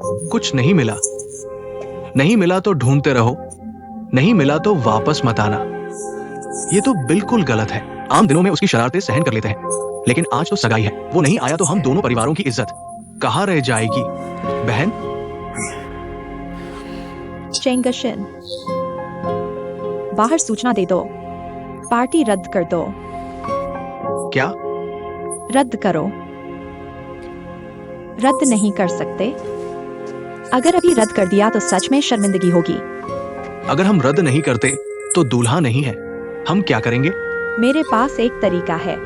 कुछ नहीं मिला। नहीं मिला तो ढूंढते रहो, नहीं मिला तो वापस मत आना। ये तो बिल्कुल गलत है। आम दिनों में उसकी शरारतें सहन कर लेते हैं, लेकिन आज तो सगाई है। वो नहीं आया तो हम दोनों परिवारों की इज्जत कहाँ रह जाएगी? बहन, चेंगशन, बाहर सूचना दे दो, पार्टी रद्द कर दो। क्या? रद्द करो। रद्द नहीं कर सकते? अगर अभी रद्द कर दिया तो सच में शर्मिंदगी होगी। अगर हम रद्द नहीं करते तो दूल्हा नहीं है। हम क्या करेंगे? मेरे पास एक तरीका है।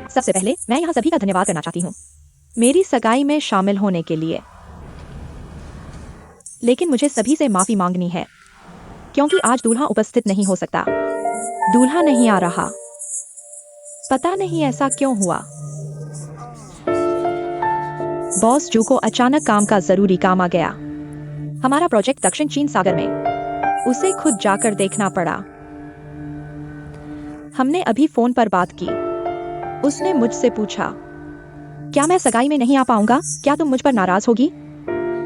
सबसे पहले मैं यहाँ सभी का धन्यवाद करना चाहती हूँ मेरी सगाई में शामिल होने के लिए। लेकिन मुझे सभी से माफी मांगनी है क्योंकि आज दूल्हा उपस्थित नहीं हो सकता। दूल्हा नहीं आ रहा। पता नहीं ऐसा क्यों हुआ। बॉस जू को अचानक काम का जरूरी काम आ गया। हमारा प्रोजेक्ट दक्षिण चीन सागर में। उसे खुद जाकर देखना पड़ा। हमने अभी फोन पर बात की। उसने मुझसे पूछा, क्या मैं सगाई में नहीं आ पाऊंगा? क्या तुम मुझ पर नाराज होगी?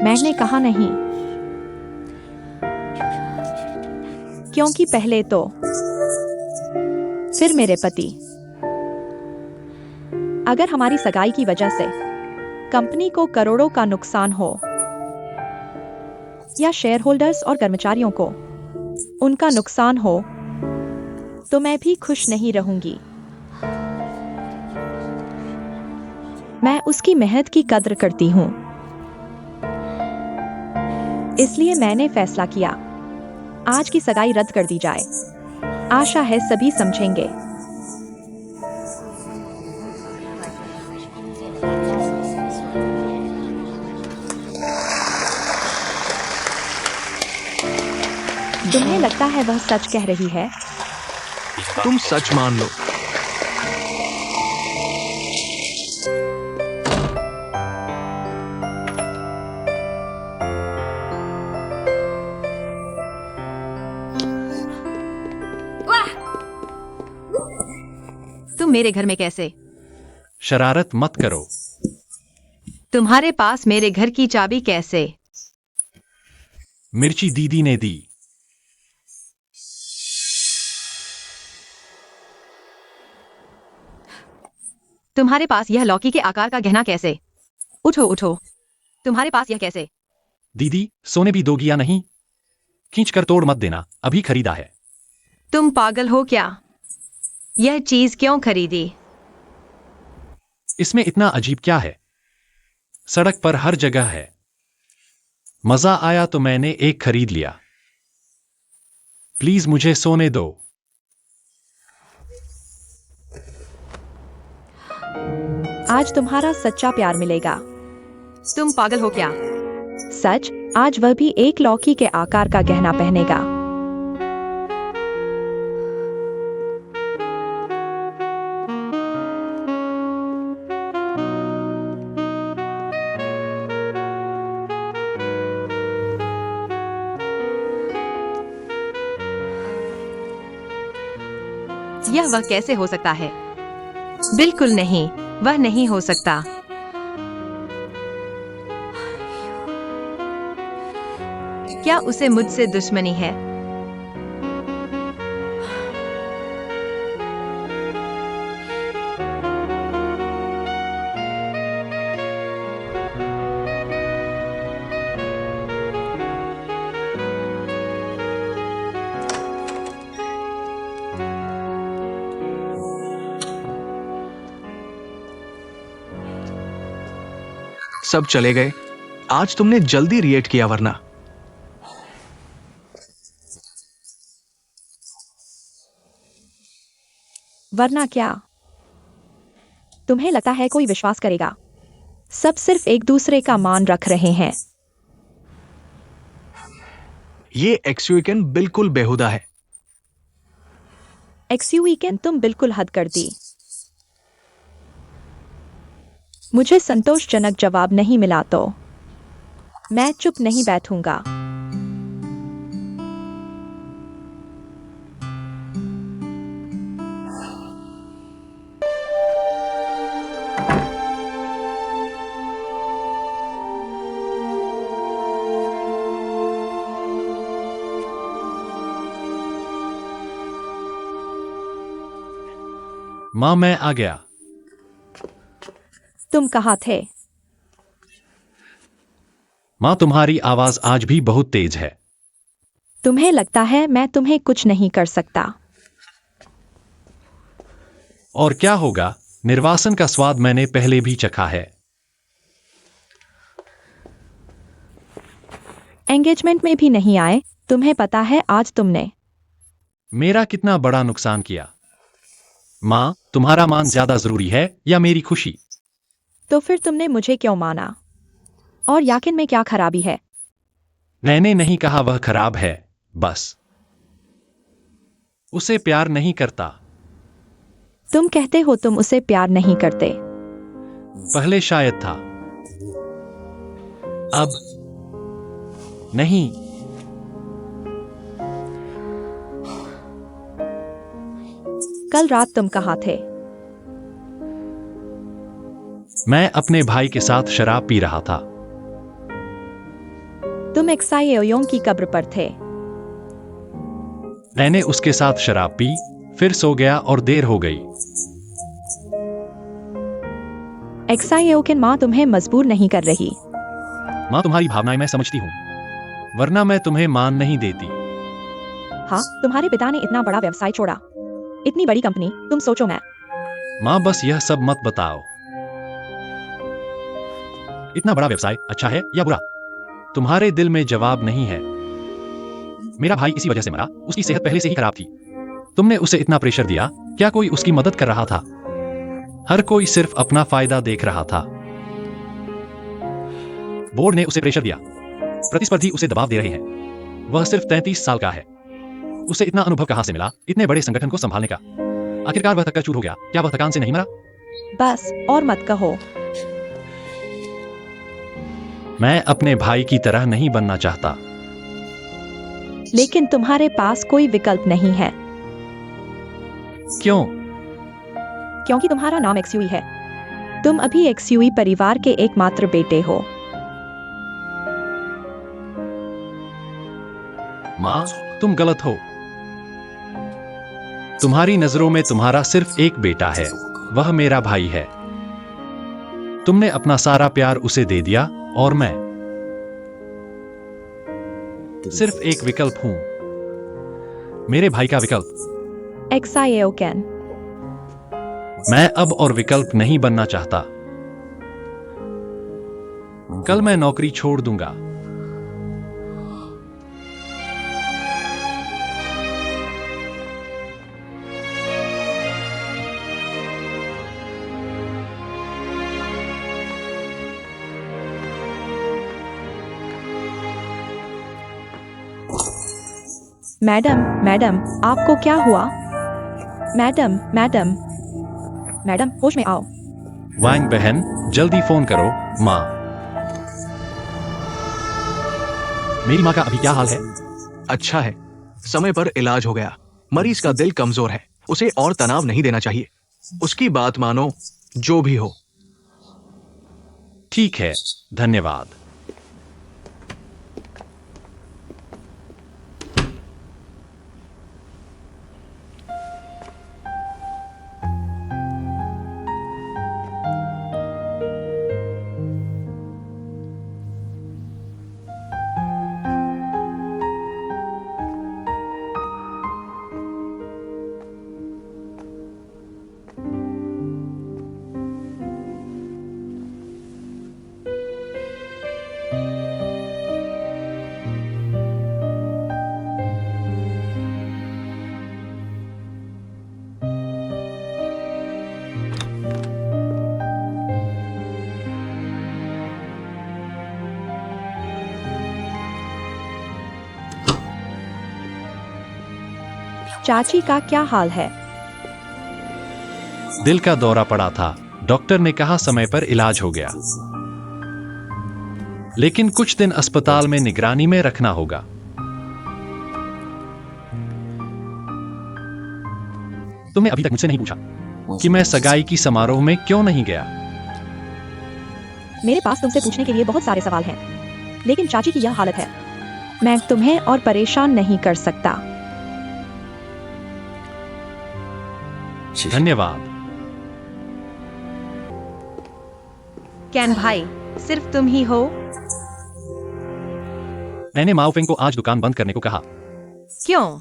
मैंने कहा नहीं, क्योंकि पहले तो फिर मेरे पति। अगर हमारी सगाई की वजह से कंपनी को करोड़ों का नुकसान हो या शेयर होल्डर्स और कर्मचारियों को उनका नुकसान हो तो मैं भी खुश नहीं रहूंगी। मैं उसकी मेहनत की कद्र करती हूँ। इसलिए मैंने फैसला किया, आज की सगाई रद्द कर दी जाए। आशा है सभी समझेंगे। तुम्हें लगता है वह सच कह रही है? तुम सच मान लो। तुम मेरे घर में कैसे? शरारत मत करो। तुम्हारे पास मेरे घर की चाबी कैसे? मिर्ची दीदी ने दी। तुम्हारे पास यह लौकी के आकार का गहना कैसे? उठो उठो, तुम्हारे पास यह कैसे? दीदी, सोने भी दोगी या नहीं? खींच कर तोड़ मत देना, अभी खरीदा है। तुम पागल हो क्या? यह चीज क्यों खरीदी? इसमें इतना अजीब क्या है? सड़क पर हर जगह है। मजा आया तो मैंने एक खरीद लिया। प्लीज मुझे सोने दो। आज तुम्हारा सच्चा प्यार मिलेगा। तुम पागल हो क्या? सच, आज वह भी एक लौकी के आकार का गहना पहनेगा। यह वह कैसे हो सकता है? बिल्कुल नहीं, वह नहीं हो सकता। क्या उसे मुझसे दुश्मनी है? सब चले गए। आज तुमने जल्दी रिएक्ट किया, वरना वरना क्या? तुम्हें लगता है कोई विश्वास करेगा? सब सिर्फ एक दूसरे का मान रख रहे हैं। ये एक्स वीकेंड बिल्कुल बेहुदा है। एक्सयू वीकेंड तुम बिल्कुल हद कर दी। मुझे संतोषजनक जवाब नहीं मिला तो मैं चुप नहीं बैठूंगा। माँ, मैं आ गया। तुम कहाँ थे? माँ, तुम्हारी आवाज आज भी बहुत तेज है। तुम्हें लगता है मैं तुम्हें कुछ नहीं कर सकता? और क्या होगा? निर्वासन का स्वाद मैंने पहले भी चखा है। एंगेजमेंट में भी नहीं आए। तुम्हें पता है आज तुमने मेरा कितना बड़ा नुकसान किया। माँ, तुम्हारा मान ज्यादा जरूरी है या मेरी खुशी? तो फिर तुमने मुझे क्यों माना? और याकिन में क्या खराबी है? मैंने नहीं कहा वह खराब है, बस उसे प्यार नहीं करता। तुम कहते हो तुम उसे प्यार नहीं करते। पहले शायद था, अब नहीं। कल रात तुम कहाँ थे? मैं अपने भाई के साथ शराब पी रहा था। तुम एक्साइयोंग की कब्र पर थे। मैंने उसके साथ शराब पी, फिर सो गया और देर हो गई। एक्साइयोकिन माँ तुम्हें मजबूर नहीं कर रही। माँ, तुम्हारी भावनाएं मैं समझती हूँ, वरना मैं तुम्हें मान नहीं देती। हाँ, तुम्हारे पिता ने इतना बड़ा व्यवसाय छोड़ा, इतनी बड़ी कंपनी। तुम सोचो मैं। माँ, बस यह सब मत बताओ। इतना बड़ा व्यवसाय अच्छा है या बुरा? तुम्हारे दिल में जवाब नहीं है। मेरा भाई इसी वजह से मरा, उसकी सेहत पहले से ही खराब थी। तुमने उसे इतना प्रेशर दिया, क्या कोई उसकी मदद कर रहा था? हर कोई सिर्फ अपना फायदा देख रहा था। बोर्ड ने उसे प्रेशर दिया, प्रतिस्पर्धी उसे दबाव दे रहे हैं। वह सिर्फ 33 साल का है। उसे इतना अनुभव कहां से मिला इतने बड़े संगठन को संभालने का? आखिरकार वह थककर चूर हो गया। क्या वह थकान से नहीं मरा? बस और मत कहो। मैं अपने भाई की तरह नहीं बनना चाहता। लेकिन तुम्हारे पास कोई विकल्प नहीं है। क्यों? क्योंकि तुम्हारा नाम एक्सयूई है। तुम अभी एक्सयूई परिवार के एकमात्र बेटे हो। माँ, तुम गलत हो। तुम्हारी नजरों में तुम्हारा सिर्फ एक बेटा है, वह मेरा भाई है। तुमने अपना सारा प्यार उसे दे दिया और मैं सिर्फ एक विकल्प हूं, मेरे भाई का विकल्प। एक्साइयोकेन, मैं अब और विकल्प नहीं बनना चाहता। कल मैं नौकरी छोड़ दूंगा। मैडम, मैडम, आपको क्या हुआ? मैडम, मैडम, मैडम, होश में आओ। वांग बहन, जल्दी फोन करो। माँ, मेरी माँ का अभी क्या हाल है? अच्छा है, समय पर इलाज हो गया। मरीज का दिल कमजोर है, उसे और तनाव नहीं देना चाहिए। उसकी बात मानो, जो भी हो। ठीक है, धन्यवाद। चाची का क्या हाल है? दिल का दौरा पड़ा था, डॉक्टर ने कहा समय पर इलाज हो गया, लेकिन कुछ दिन अस्पताल में निगरानी में रखना होगा। तुमने अभी तक मुझसे नहीं पूछा कि मैं सगाई की समारोह में क्यों नहीं गया। मेरे पास तुमसे पूछने के लिए बहुत सारे सवाल हैं, लेकिन चाची की यह हालत है, मैं तुम्हें और परेशान नहीं कर सकता। धन्यवाद। कैन भाई, सिर्फ तुम ही हो? मैंने माओफेंग को आज दुकान बंद करने को कहा। क्यों?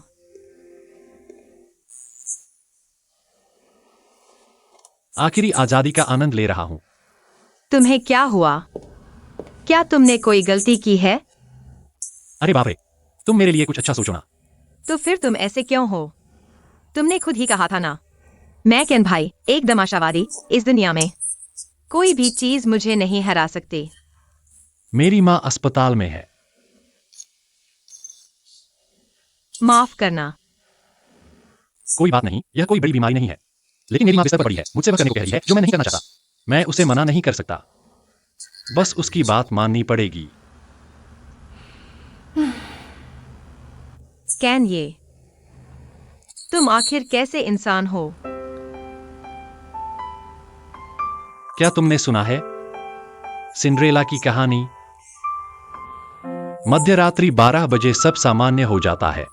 आखिरी आजादी का आनंद ले रहा हूं। तुम्हें क्या हुआ? क्या तुमने कोई गलती की है? अरे बाप रे, तुम मेरे लिए कुछ अच्छा सोचो ना। तो फिर तुम ऐसे क्यों हो? तुमने खुद ही कहा था ना, मैं कैन भाई एक तमाशावादी, इस दुनिया में कोई भी चीज मुझे नहीं हरा सकती। मेरी माँ अस्पताल में है। माफ करना। कोई बात नहीं, यह कोई बड़ी बीमारी नहीं है, लेकिन मेरी माँ बिस्तर पर पड़ी है, मुझसे वह करने को कह रही है जो मैं नहीं करना चाहता। मैं उसे मना नहीं कर सकता, बस उसकी बात माननी पड़ेगी। कैन, ये तुम आखिर कैसे इंसान हो? क्या तुमने सुना है सिंड्रेला की कहानी? मध्यरात्रि 12 बजे सब सामान्य हो जाता है।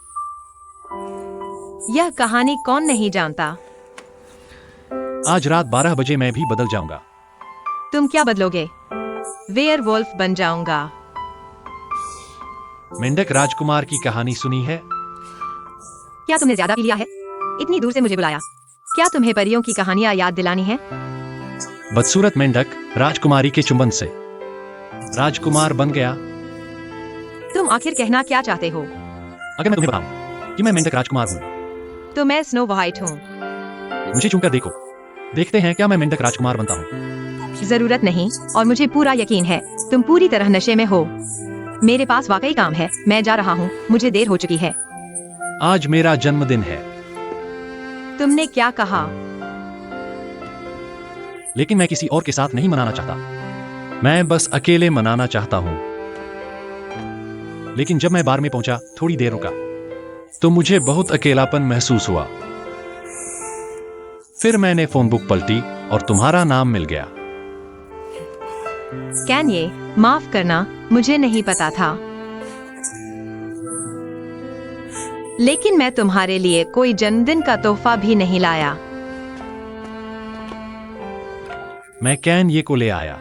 यह कहानी कौन नहीं जानता? आज रात 12 बजे मैं भी बदल जाऊंगा। तुम क्या बदलोगे? वेयरवुल्फ बन जाऊंगा। मेंढक राजकुमार की कहानी सुनी है? क्या तुमने ज्यादा पी लिया है? इतनी दूर से मुझे बुलाया। क्या तुम्हें परियों की कहानियां याद दिलानी है? बदसूरत मेंढक राजकुमारी के चुंबन से राजकुमार बन गया। तुम आखिर कहना क्या चाहते हो? अगर मैं तुम्हें बताऊं कि मैं मेंढक राजकुमार हूं, तो मैं स्नो वाइट हूँ। मुझे चूमकर देखो, देखते हैं क्या मैं मेंढक राजकुमार बनता हूं। जरूरत नहीं, और मुझे पूरा यकीन है तुम पूरी तरह नशे में हो। मेरे पास वाकई काम है, मैं जा रहा हूँ, मुझे देर हो चुकी है। आज मेरा जन्मदिन है, तुमने क्या कहा? लेकिन मैं किसी और के साथ नहीं मनाना चाहता, मैं बस अकेले मनाना चाहता हूं। लेकिन जब मैं बार में पहुंचा, थोड़ी देर रुका, तो मुझे बहुत अकेलापन महसूस हुआ। फिर मैंने फोन बुक पलटी और तुम्हारा नाम मिल गया। कैन, ये माफ करना, मुझे नहीं पता था। लेकिन मैं तुम्हारे लिए कोई जन्मदिन का तोहफा भी नहीं लाया। मैं कैन ये को ले आया।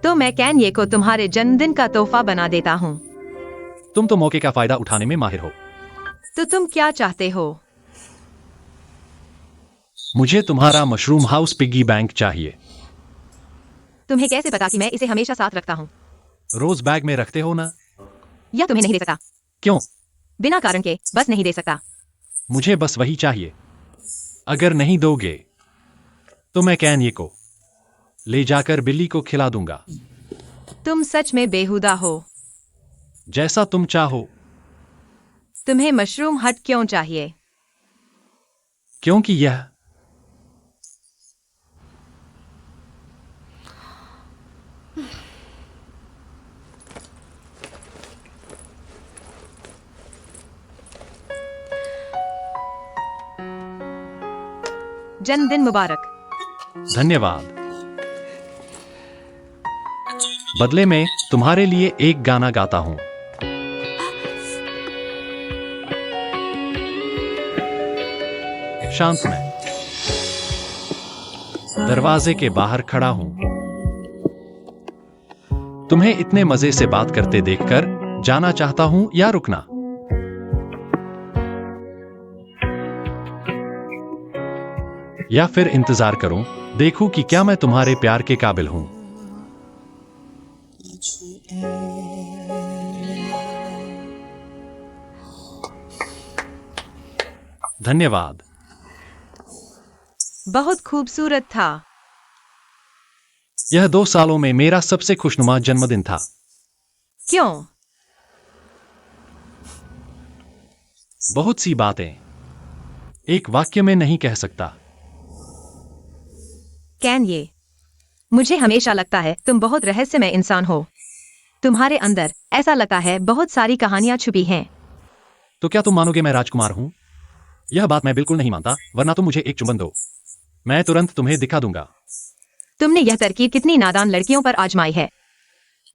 तो मैं कैन ये को तुम्हारे जन्मदिन का तोहफा बना देता हूँ। तुम तो मौके का फायदा उठाने में माहिर हो। तो तुम क्या चाहते हो? मुझे तुम्हारा मशरूम हाउस पिग्गी बैंक चाहिए। तुम्हें कैसे पता कि मैं इसे हमेशा साथ रखता हूँ? रोज बैग में रखते हो ना? या तुम्हें नहीं दे सकता? क्यों? बिना कारण के बस नहीं दे सकता। मुझे बस वही चाहिए। अगर नहीं दोगे तो मैं कैन ये को ले जाकर बिल्ली को खिला दूंगा। तुम सच में बेहुदा हो। जैसा तुम चाहो। तुम्हें मशरूम हट क्यों चाहिए? क्योंकि यह जन्मदिन मुबारक। धन्यवाद। बदले में तुम्हारे लिए एक गाना गाता हूं। शांत मैं दरवाजे के बाहर खड़ा हूं। तुम्हें इतने मजे से बात करते देखकर जाना चाहता हूं या रुकना? या फिर इंतजार करूं, देखूं कि क्या मैं तुम्हारे प्यार के काबिल हूं। धन्यवाद। बहुत खूबसूरत था। यह 2 सालों में मेरा सबसे खुशनुमा जन्मदिन था। क्यों? बहुत सी बातें एक वाक्य में नहीं कह सकता। कैन, ये मुझे हमेशा लगता है तुम बहुत रहस्यमय इंसान हो। तुम्हारे अंदर ऐसा लगता है बहुत सारी कहानियां छुपी हैं। तो क्या तुम मानोगे मैं राजकुमार हूं? यह बात मैं बिल्कुल नहीं मानता, वरना तुम मुझे एक चुंबन दो, मैं तुरंत तुम्हें दिखा दूंगा। तुमने यह तरकीब कितनी नादान लड़कियों पर आजमाई है।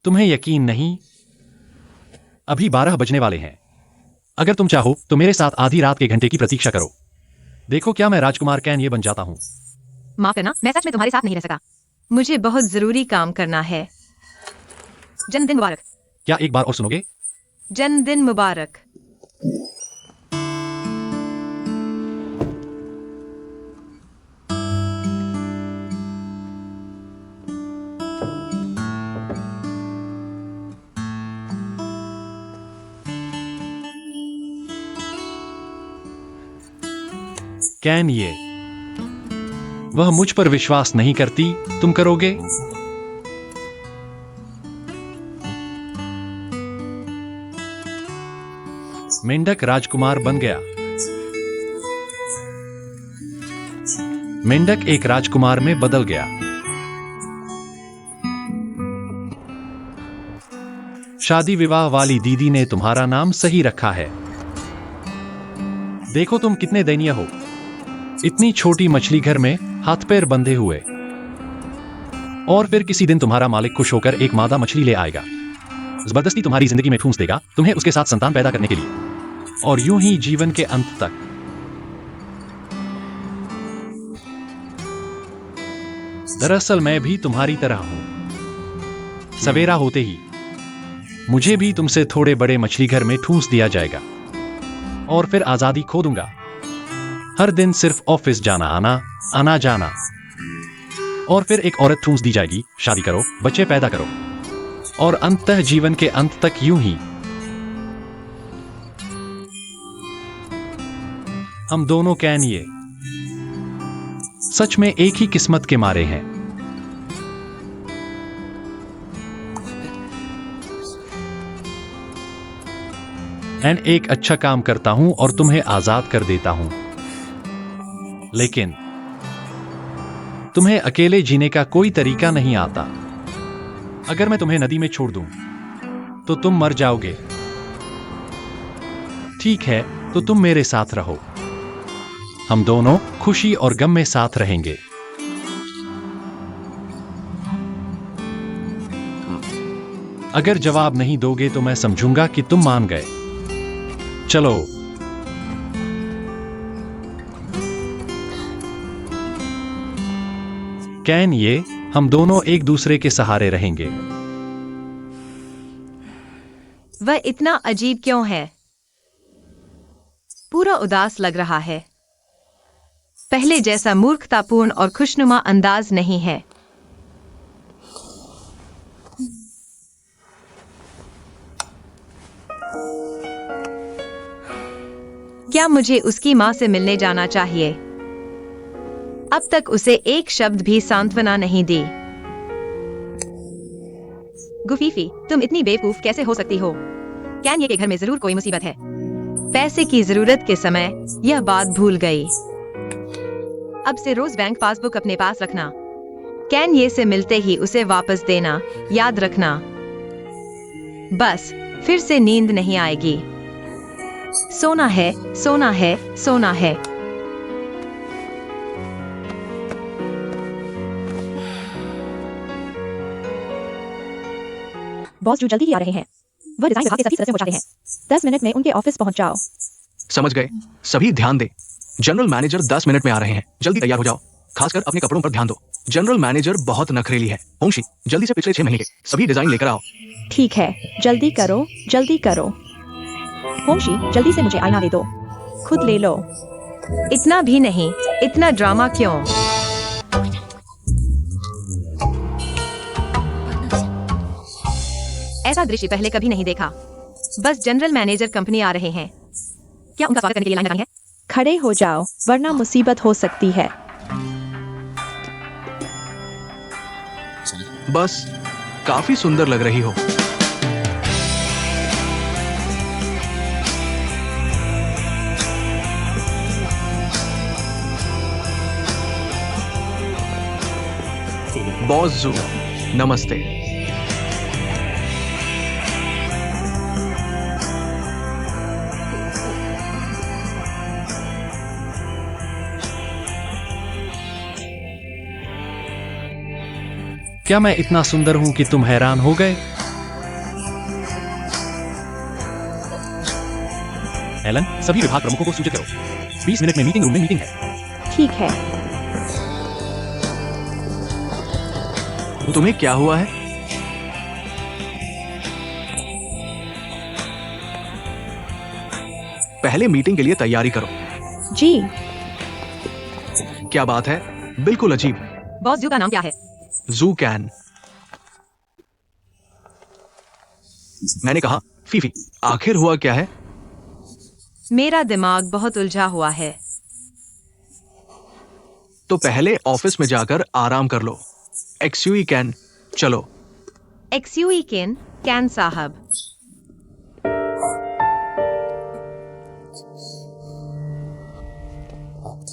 तुम्हें यकीन नहीं? अभी 12 बजने वाले हैं। अगर तुम चाहो तो मेरे साथ आधी रात के घंटे की प्रतीक्षा करो। देखो क्या मैं राजकुमार कैन ये बन जाता हूं। माफ करना, मैं सच में तुम्हारे साथ नहीं रह सका। मुझे बहुत जरूरी काम करना है। जन्मदिन मुबारक। क्या एक बार और सुनोगे? जन्मदिन मुबारक। कैन ये वह मुझ पर विश्वास नहीं करती, तुम करोगे? मेंढक राजकुमार बन गया। मेंढक एक राजकुमार में बदल गया। शादी विवाह वाली दीदी ने तुम्हारा नाम सही रखा है। देखो तुम कितने दयनीय हो। इतनी छोटी मछली घर में हाथ पैर बंधे हुए। और फिर किसी दिन तुम्हारा मालिक खुश होकर एक मादा मछली ले आएगा, जबरदस्ती तुम्हारी जिंदगी में ठूंस देगा, तुम्हें उसके साथ संतान पैदा करने के लिए, और यूं ही जीवन के अंत तक। दरअसल मैं भी तुम्हारी तरह हूं। सवेरा होते ही मुझे भी तुमसे थोड़े बड़े मछली घर में ठूंस दिया जाएगा, और फिर आजादी खो दूंगा। हर दिन सिर्फ ऑफिस जाना आना, आना जाना। और फिर एक औरत ठूंस दी जाएगी, शादी करो, बच्चे पैदा करो, और अंततः जीवन के अंत तक यूं ही। हम दोनों कैन ये सच में एक ही किस्मत के मारे हैं। एंड एक अच्छा काम करता हूं और तुम्हें आजाद कर देता हूं, लेकिन तुम्हें अकेले जीने का कोई तरीका नहीं आता। अगर मैं तुम्हें नदी में छोड़ दूं तो तुम मर जाओगे। ठीक है, तो तुम मेरे साथ रहो। हम दोनों खुशी और गम में साथ रहेंगे। अगर जवाब नहीं दोगे तो मैं समझूंगा कि तुम मान गए। चलो। कैन ये हम दोनों एक दूसरे के सहारे रहेंगे। वह इतना अजीब क्यों है? पूरा उदास लग रहा है। पहले जैसा मूर्खतापूर्ण और खुशनुमा अंदाज नहीं है। क्या मुझे उसकी मां से मिलने जाना चाहिए? अब तक उसे एक शब्द भी सांत्वना नहीं दी। गुफीफी, तुम इतनी बेवकूफ कैसे हो सकती हो? कैन ये के घर में जरूर कोई मुसीबत है। पैसे की जरूरत के समय यह बात भूल गई। अब से रोज बैंक पासबुक अपने पास रखना। कैन ये से मिलते ही उसे वापस देना, याद रखना। बस फिर से नींद नहीं आएगी। सोना है, सोना है, सोना है। बॉस जो जल्दी ही आ रहे हैं। वह डिजाइन विभाग के सभी सदस्यों को चाहते हैं। 10 मिनट में उनके ऑफिस पहुंच जाओ। समझ गए। सभी ध्यान दें। जनरल मैनेजर 10 मिनट में आ रहे हैं, जल्दी तैयार हो जाओ। खासकर अपने कपड़ों पर ध्यान दो। जनरल मैनेजर बहुत नखरेली है। होंशी, जल्दी से पिछले 6 महीने के सभी डिजाइन लेकर आओ। ठीक है, जल्दी करो, जल्दी करो। होंशी, जल्दी से मुझे आईना दे दो। खुद ले लो। इतना भी नहीं। इतना ड्रामा क्यों? ऐसा दृश्य पहले कभी नहीं देखा। बस जनरल मैनेजर कंपनी आ रहे हैं। क्या उनका स्वागत करने के लिए लाइन लगानी है? खड़े हो जाओ, वरना मुसीबत हो सकती है। बस काफी सुंदर लग रही हो। बॉस जू, नमस्ते। क्या मैं इतना सुंदर हूं कि तुम हैरान हो गए? एलन, सभी विभाग प्रमुखों को सूचित करो। 20 मिनट में मीटिंग रूम में मीटिंग है। ठीक है। तुम्हें क्या हुआ है? पहले मीटिंग के लिए तैयारी करो। जी। क्या बात है? बिल्कुल अजीब। बॉस जू का नाम क्या है? जू कैन। मैंने कहा फीफी, आखिर हुआ क्या है? मेरा दिमाग बहुत उलझा हुआ है। तो पहले ऑफिस में जाकर आराम कर लो। एक्सयूई कैन, चलो। एक्सयूई कैन साहब।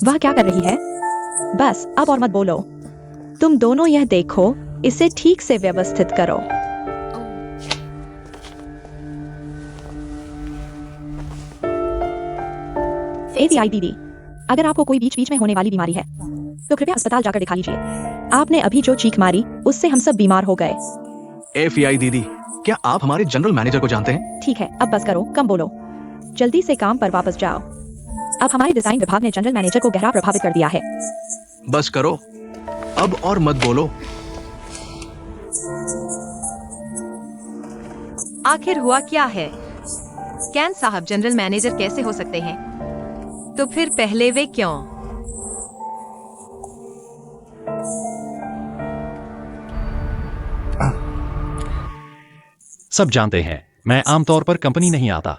वह क्या कर रही है? बस अब और मत बोलो। तुम दोनों यह देखो, इसे ठीक से व्यवस्थित करो। एवीआई दीदी, अगर आपको कोई बीच बीच में होने वाली बीमारी है तो कृपया अस्पताल जाकर दिखा लीजिए। आपने अभी जो चीख मारी उससे हम सब बीमार हो गए। एफआई दीदी, क्या आप हमारे जनरल मैनेजर को जानते हैं? ठीक है, अब बस करो, कम बोलो। जल्दी से काम पर वापस जाओ। अब हमारे डिजाइन विभाग ने जनरल मैनेजर को गहरा प्रभावित कर दिया है। बस करो, अब और मत बोलो। आखिर हुआ क्या है? कैन साहब जनरल मैनेजर कैसे हो सकते हैं? तो फिर पहले वे क्यों? सब जानते हैं मैं आमतौर पर कंपनी नहीं आता,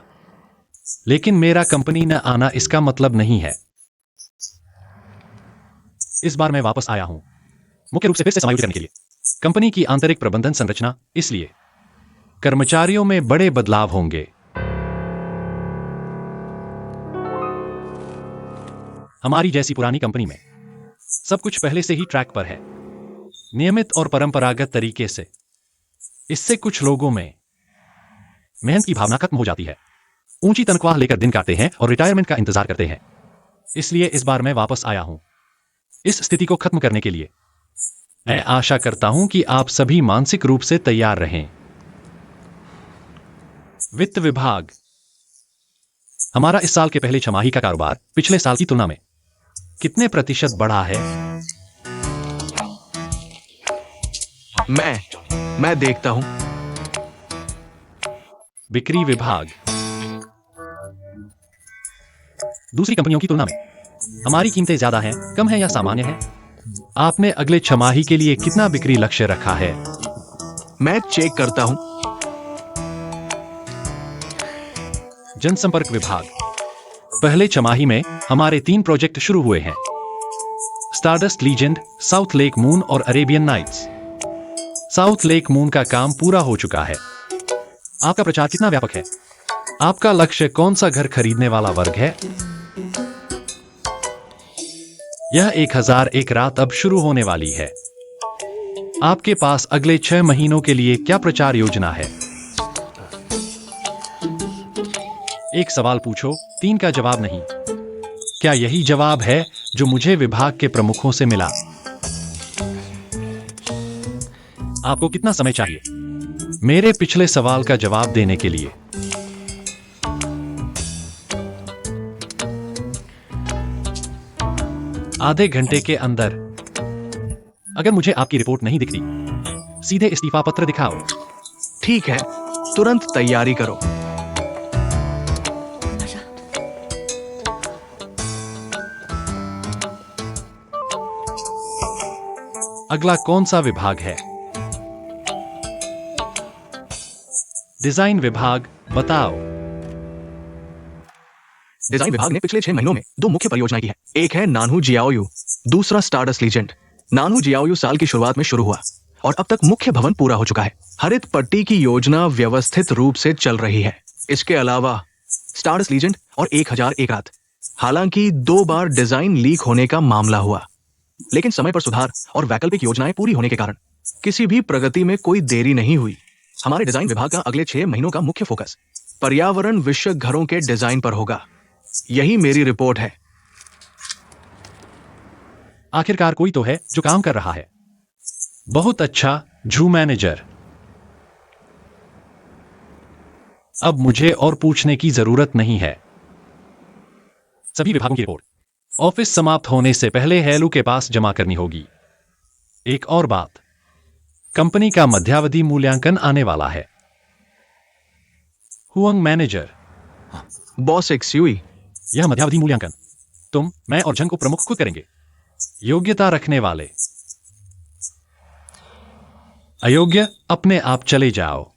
लेकिन मेरा कंपनी न आना इसका मतलब नहीं है। इस बार मैं वापस आया हूं मुख्य रूप से फिर से समायोजित करने के लिए कंपनी की आंतरिक प्रबंधन संरचना। इसलिए कर्मचारियों में बड़े बदलाव होंगे। हमारी जैसी पुरानी कंपनी में सब कुछ पहले से ही ट्रैक पर है, नियमित और परंपरागत तरीके से। इससे कुछ लोगों में मेहनत की भावना खत्म हो जाती है, ऊंची तनख्वाह लेकर दिन काटते हैं और रिटायरमेंट का इंतजार करते हैं। इसलिए इस बार मैं वापस आया हूं इस स्थिति को खत्म करने के लिए। मैं आशा करता हूं कि आप सभी मानसिक रूप से तैयार रहें। वित्त विभाग, हमारा इस साल के पहले छमाही का कारोबार पिछले साल की तुलना में कितने प्रतिशत बढ़ा है? मैं देखता हूं। बिक्री विभाग, दूसरी कंपनियों की तुलना में हमारी कीमतें ज्यादा हैं, कम है या सामान्य है? आपने अगले छमाही के लिए कितना बिक्री लक्ष्य रखा है? मैं चेक करता हूं। जनसंपर्क विभाग, पहले छमाही में हमारे 3 प्रोजेक्ट शुरू हुए हैं, Stardust Legend, South Lake Moon और Arabian Nights. South Lake Moon का काम पूरा हो चुका है। आपका प्रचार कितना व्यापक है? आपका लक्ष्य कौन सा घर खरीदने वाला वर्ग है? यह 1001 रात अब शुरू होने वाली है। आपके पास अगले 6 महीनों के लिए क्या प्रचार योजना है? एक सवाल पूछो, 3 का जवाब नहीं। क्या यही जवाब है जो मुझे विभाग के प्रमुखों से मिला? आपको कितना समय चाहिए मेरे पिछले सवाल का जवाब देने के लिए? आधे घंटे के अंदर। अगर मुझे आपकी रिपोर्ट नहीं दिखती, सीधे इस्तीफा पत्र दिखाओ। ठीक है, तुरंत तैयारी करो। अगला कौन सा विभाग है? डिजाइन विभाग, बताओ। डिजाइन विभाग ने पिछले 6 महीनों में 2 मुख्य परियोजनाएं की है। एक है नानहू जियाओयू, दूसरा स्टारडस्ट लीजेंड। नानहू जियाओयू साल की शुरुआत में शुरू हुआ और अब तक मुख्य भवन पूरा हो चुका है। हरित पट्टी की योजना व्यवस्थित रूप से चल रही है। इसके अलावा स्टारडस्ट लीजेंड और 1001 रात। हालांकि 2 बार डिजाइन लीक होने का मामला हुआ, लेकिन समय पर सुधार और वैकल्पिक योजनाएं पूरी होने के कारण किसी भी प्रगति में कोई देरी नहीं हुई। हमारे डिजाइन विभाग का अगले 6 महीनों का मुख्य फोकस पर्यावरण विषयक घरों के डिजाइन पर होगा। यही मेरी रिपोर्ट है। आखिरकार कोई तो है जो काम कर रहा है। बहुत अच्छा, झू मैनेजर। अब मुझे और पूछने की जरूरत नहीं है। सभी विभागों की रिपोर्ट ऑफिस समाप्त होने से पहले हेलू के पास जमा करनी होगी। एक और बात, कंपनी का मध्यावधि मूल्यांकन आने वाला है। Huang manager. बॉस एक्सयूई, यह मध्यावधि मूल्यांकन तुम, मैं और जंग को प्रमुख खुद करेंगे। योग्यता रखने वाले अयोग्य अपने आप चले जाओ।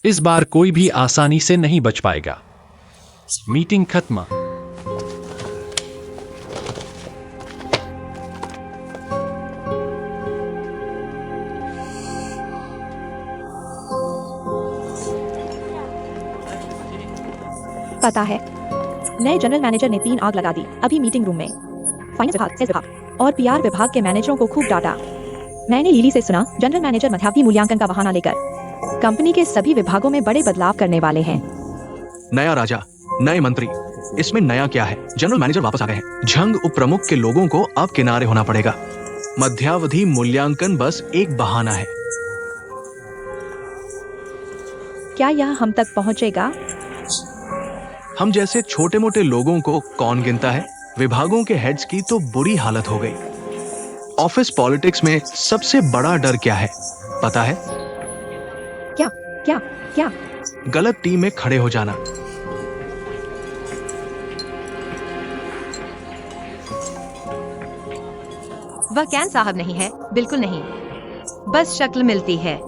इस बार कोई भी आसानी से नहीं बच पाएगा। मीटिंग खत्म। पता है, नए जनरल मैनेजर ने 3 आग लगा दी अभी मीटिंग रूम में। फाइनेंस विभाग, सेल्स विभाग और पीआर विभाग के मैनेजरों को खूब डांटा। मैंने लीली से सुना जनरल मैनेजर मध्यावधि मूल्यांकन का बहाना लेकर कंपनी के सभी विभागों में बड़े बदलाव करने वाले हैं। नया राजा, नए मंत्री, इसमें नया क्या है? जनरल मैनेजर वापस आ गए हैं। झंग उप प्रमुख के लोगों को अब किनारे होना पड़ेगा। मध्यावधि मूल्यांकन बस एक बहाना है। क्या यह हम तक पहुंचेगा? हम जैसे छोटे मोटे लोगों को कौन गिनता है? विभागों के हेड्स की तो बुरी हालत हो गई। ऑफिस पॉलिटिक्स में सबसे बड़ा डर क्या है पता है? क्या क्या क्या? गलत टीम में खड़े हो जाना। वह कैन साहब नहीं है, बिल्कुल नहीं। बस शक्ल मिलती है।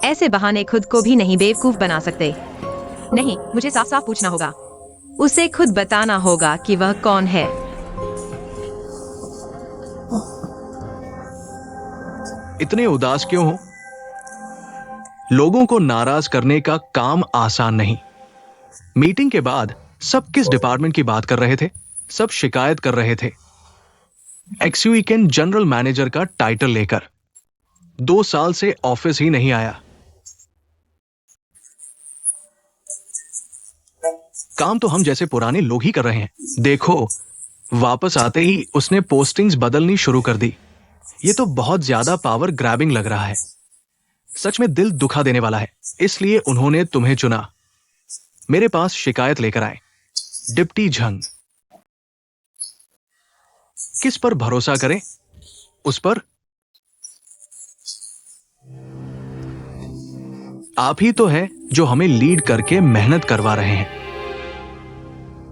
ऐसे बहाने खुद को भी नहीं बेवकूफ बना सकते। नहीं, मुझे साफ साफ पूछना होगा। उसे खुद बताना होगा कि वह कौन है। इतने उदास क्यों हो? लोगों को नाराज करने का काम आसान नहीं। मीटिंग के बाद सब किस डिपार्टमेंट की बात कर रहे थे? सब शिकायत कर रहे थे एक्सयूइकेन जनरल मैनेजर का टाइटल लेकर। 2 साल से ऑफिस ही नहीं आया। काम तो हम जैसे पुराने लोग ही कर रहे हैं। देखो, वापस आते ही उसने पोस्टिंग्स बदलनी शुरू कर दी। ये तो बहुत ज्यादा पावर ग्रैबिंग लग रहा है। सच में दिल दुखा देने वाला है। इसलिए उन्होंने तुम्हें चुना। मेरे पास शिकायत लेकर आए। डिप्टी झंग। किस पर भरोसा करें? उस पर? आप ही तो है जो हमें लीड करके मेहनत करवा रहे हैं।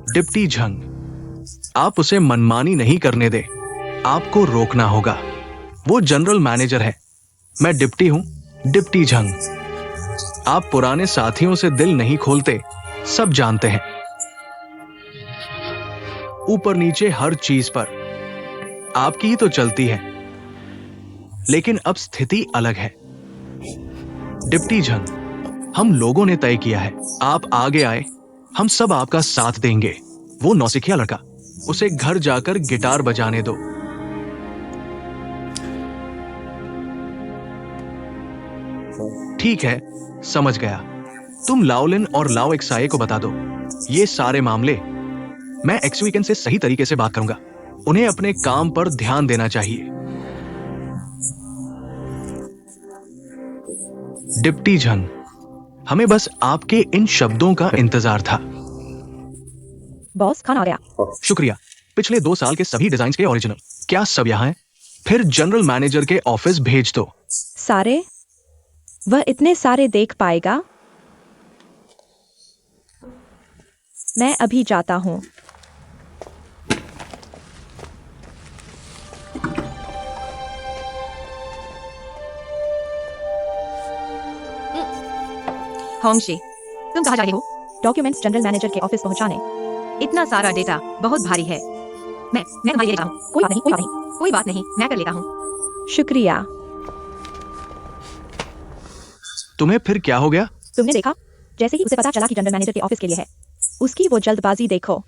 डिप्टी झंग, आप उसे मनमानी नहीं करने दे। आपको रोकना होगा। वो जनरल मैनेजर है, मैं डिप्टी हूं, डिप्टी झंग। आप पुराने साथियों से दिल नहीं खोलते, सब जानते हैं। ऊपर नीचे हर चीज पर आपकी ही तो चलती है। लेकिन अब स्थिति अलग है। डिप्टी झंग, हम लोगों ने तय किया है, आप आगे आए, हम सब आपका साथ देंगे। वो नौसिखिया लड़का, उसे घर जाकर गिटार बजाने दो। ठीक है, समझ गया। तुम लाओलिन और लाओ एक्साए को बता दो ये सारे मामले। मैं एक्सवीकेंड से सही तरीके से बात करूंगा। उन्हें अपने काम पर ध्यान देना चाहिए। डिप्टी झंग, हमें बस आपके इन शब्दों का इंतजार था। बॉस, खाना आ गया। शुक्रिया। पिछले 2 साल के सभी डिजाइन के ओरिजिनल क्या सब यहाँ हैं? फिर जनरल मैनेजर के ऑफिस भेज दो। सारे? वह इतने सारे देख पाएगा? मैं अभी जाता हूं। होंगशी, तुम कहाँ जा रहे हो? डॉक्यूमेंट्स जनरल मैनेजर के ऑफिस पहुंचाने। इतना सारा डेटा बहुत भारी है। मैं तुम्हारे लिए लेता हूँ। कोई बात नहीं, कोई बात नहीं। कोई बात नहीं, मैं कर लेता हूँ। शुक्रिया। तुम्हें फिर क्या हो गया? तुमने देखा? जैसे ही उसे पता चला कि जनरल मैनेजर के ऑफिस के लिए है, उसकी वो जल्दबाजी देखो।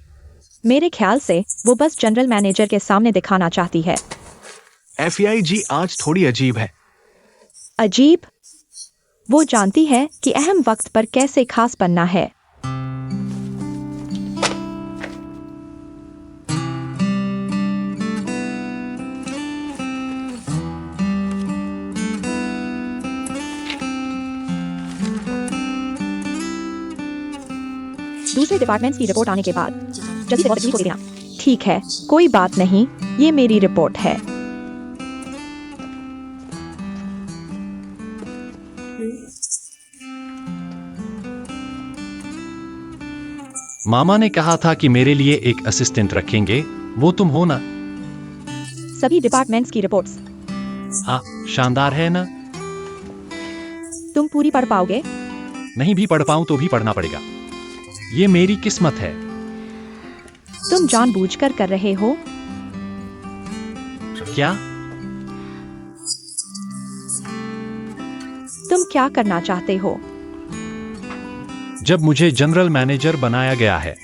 मेरे ख्याल से वो बस जनरल मैनेजर के सामने दिखाना चाहती है। FEIG आज थोड़ी अजीब है। अजीब? वो जानती है कि अहम वक्त पर कैसे खास बनना है। दूसरे डिपार्टमेंट्स की रिपोर्ट आने के बाद जल्दी से बॉस को दे देना। ठीक है, कोई बात नहीं, ये मेरी रिपोर्ट है। मामा ने कहा था कि मेरे लिए एक असिस्टेंट रखेंगे, वो तुम हो ना? सभी डिपार्टमेंट्स की रिपोर्ट्स हाँ, शानदार है ना? तुम पूरी पढ़ पाओगे? नहीं भी पढ़ पाऊं तो भी पढ़ना पड़ेगा। ये मेरी किस्मत है। तुम जानबूझकर कर रहे हो? क्या? तुम क्या करना चाहते हो? जब मुझे जनरल मैनेजर बनाया गया है,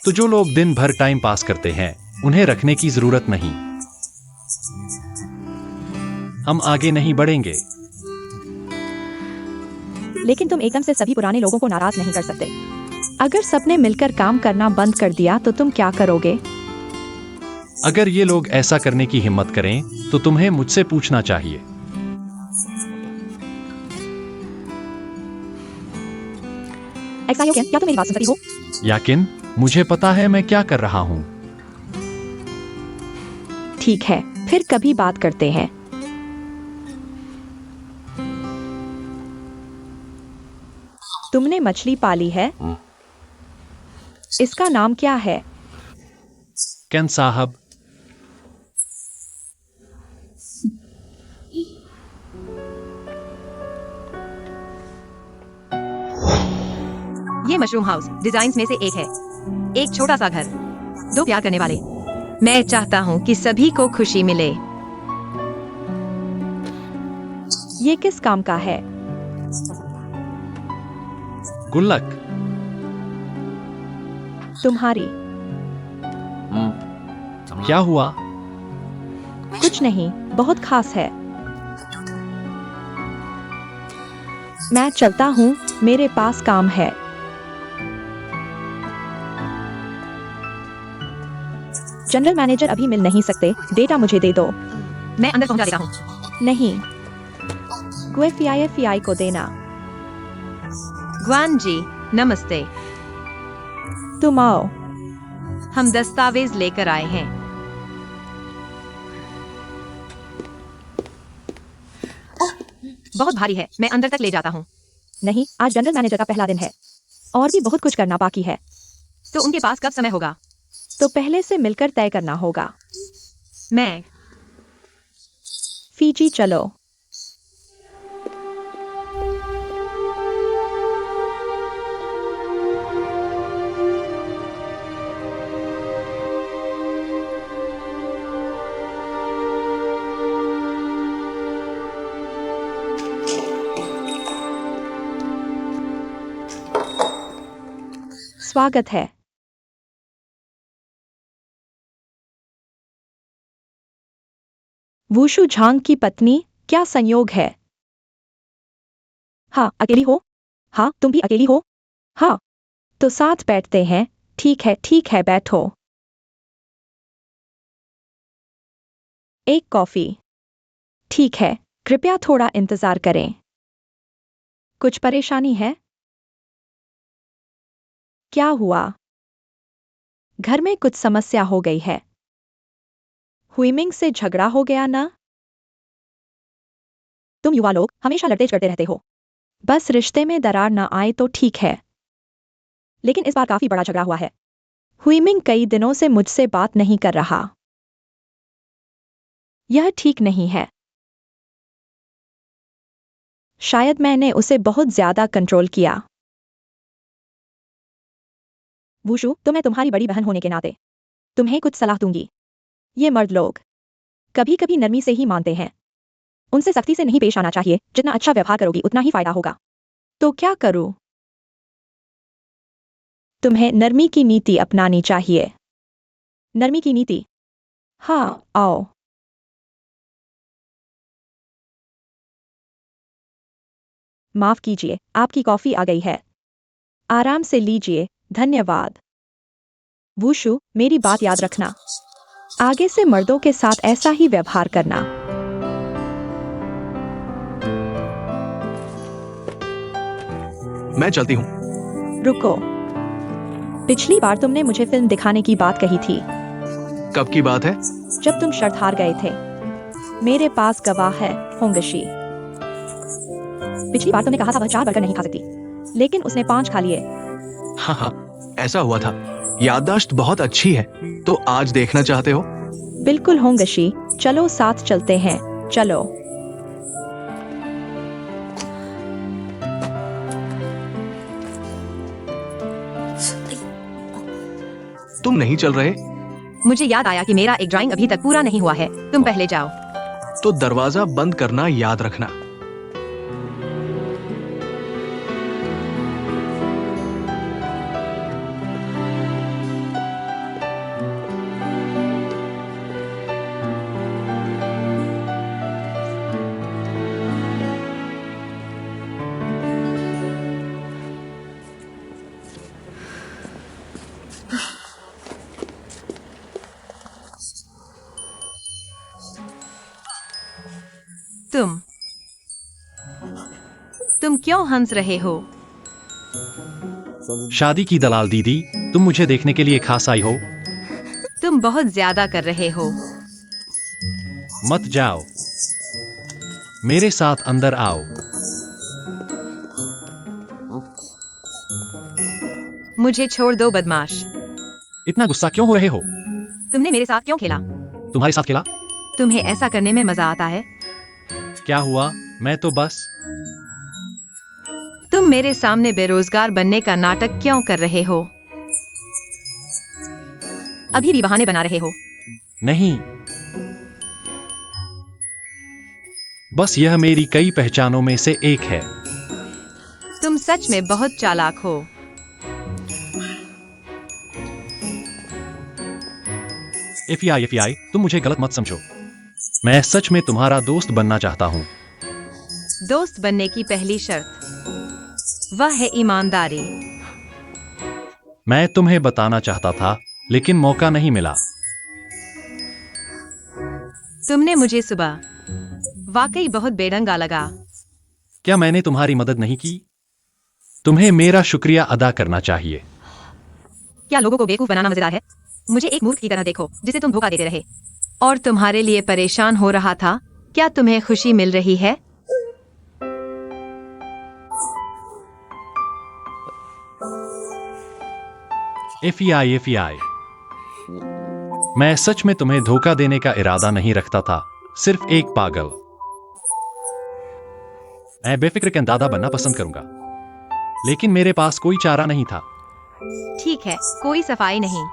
तो जो लोग दिन भर टाइम पास करते हैं, उन्हें रखने की जरूरत नहीं। हम आगे नहीं बढ़ेंगे। लेकिन तुम एकदम से सभी पुराने लोगों को नाराज नहीं कर सकते। अगर सबने मिलकर काम करना बंद कर दिया तो तुम क्या करोगे? अगर ये लोग ऐसा करने की हिम्मत करें, तो तुम्हें मुझसे पूछना चाहिए। एक्सायोकेन, क्या तुम मेरी बात सुन सकती हो? याकिन, मुझे पता है मैं क्या कर रहा हूं। ठीक है, फिर कभी बात करते हैं। तुमने मछली पाली है? इसका नाम क्या है? कैन साहब, ये मशरूम हाउस डिजाइन्स में से एक है। एक छोटा सा घर, दो प्यार करने वाले। मैं चाहता हूँ कि सभी को खुशी मिले। ये किस काम का है? गुल्लक। तुम्हारी। क्या हुआ? कुछ नहीं, बहुत खास है। मैं चलता हूँ, मेरे पास काम है। जनरल मैनेजर अभी मिल नहीं सकते, डेटा मुझे दे दो। मैं अंदर पहुंचा देता हूँ। नहीं, गुएफीआई को देना। ग्वान जी, नमस्ते। तुम आओ। हम दस्तावेज लेकर आए हैं। बहुत भारी है, मैं अंदर तक ले जाता हूँ। नहीं, आज जनरल मैनेजर का पहला दिन है और भी बहुत कुछ करना बाकी है। तो उनके पास कब समय होगा? तो पहले से मिलकर तय करना होगा। मैं फीजी चलो। स्वागत है। वुशु झांग की पत्नी, क्या संयोग है? हाँ, अकेली हो? हाँ, तुम भी अकेली हो? हाँ, तो साथ बैठते हैं। ठीक है, बैठो। एक कॉफी। ठीक है, कृपया थोड़ा इंतजार करें। कुछ परेशानी है? क्या हुआ? घर में कुछ समस्या हो गई है। हुईमिंग से झगड़ा हो गया ना? तुम युवा लोग हमेशा लड़ते झगड़ते रहते हो। बस रिश्ते में दरार ना आए तो ठीक है। लेकिन इस बार काफी बड़ा झगड़ा हुआ है। हुईमिंग कई दिनों से मुझसे बात नहीं कर रहा। यह ठीक नहीं है। शायद मैंने उसे बहुत ज्यादा कंट्रोल किया। वुशु, तो मैं तुम्हारी बड़ी बहन होने के नाते तुम्हें कुछ सलाह दूंगी। ये मर्द लोग कभी कभी नरमी से ही मानते हैं। उनसे सख्ती से नहीं पेश आना चाहिए। जितना अच्छा व्यवहार करोगी उतना ही फायदा होगा। तो क्या करूं? तुम्हें नरमी की नीति अपनानी चाहिए। नरमी की नीति? हाँ, आओ। माफ कीजिए, आपकी कॉफी आ गई है। आराम से लीजिए, धन्यवाद। वुशु, मेरी बात याद रखना। आगे से मर्दों के साथ ऐसा ही व्यवहार करना। मैं चलती हूँ। रुको, पिछली बार तुमने मुझे फिल्म दिखाने की बात कही थी। कब की बात है? जब तुम शर्त हार गए थे। मेरे पास गवाह है, होंगशी। पिछली बार तुमने कहा था वह 4 बर्गर नहीं खा सकती, लेकिन उसने 5 खा लिए। हाँ हाँ, ऐसा हुआ था। याददाश्त बहुत अच्छी है। तो आज देखना चाहते हो? बिल्कुल होंगशी, चलो साथ चलते हैं, चलो। तुम नहीं चल रहे? मुझे याद आया कि मेरा एक ड्राइंग अभी तक पूरा नहीं हुआ है, तुम पहले जाओ। तो दरवाजा बंद करना याद रखना। तुम क्यों हंस रहे हो? शादी की दलाल दीदी, तुम मुझे देखने के लिए खास आई हो? तुम बहुत ज्यादा कर रहे हो। मत जाओ, मेरे साथ अंदर आओ। मुझे छोड़ दो बदमाश। इतना गुस्सा क्यों हो रहे हो? तुमने मेरे साथ क्यों खेला? तुम्हारे साथ खेला? तुम्हें ऐसा करने में मजा आता है? क्या हुआ? मैं तो बस। तुम मेरे सामने बेरोजगार बनने का नाटक क्यों कर रहे हो? अभी भी बहाने बना रहे हो? नहीं, बस यह मेरी कई पहचानों में से एक है। तुम सच में बहुत चालाक हो। एफआई, तुम मुझे गलत मत समझो। मैं सच में तुम्हारा दोस्त बनना चाहता हूँ। दोस्त बनने की पहली शर्त वह है ईमानदारी। मैं तुम्हें बताना चाहता था, लेकिन मौका नहीं मिला। तुमने मुझे सुबह वाकई बहुत बेढंगा लगा। क्या मैंने तुम्हारी मदद नहीं की? तुम्हें मेरा शुक्रिया अदा करना चाहिए। क्या लोगों को बेवकूफ बनाना मजेदार है? मुझे एक मूर्ख की तरह देखो जिसे तुम धोखा देते रहे और तुम्हारे लिए परेशान हो रहा था। क्या तुम्हें खुशी मिल रही है? एफआई, मैं सच में तुम्हें धोखा देने का इरादा नहीं रखता था, सिर्फ एक पागल। मैं बेफिक्र के दादा बनना पसंद करूंगा, लेकिन मेरे पास कोई चारा नहीं था। ठीक है, कोई सफाई नहीं।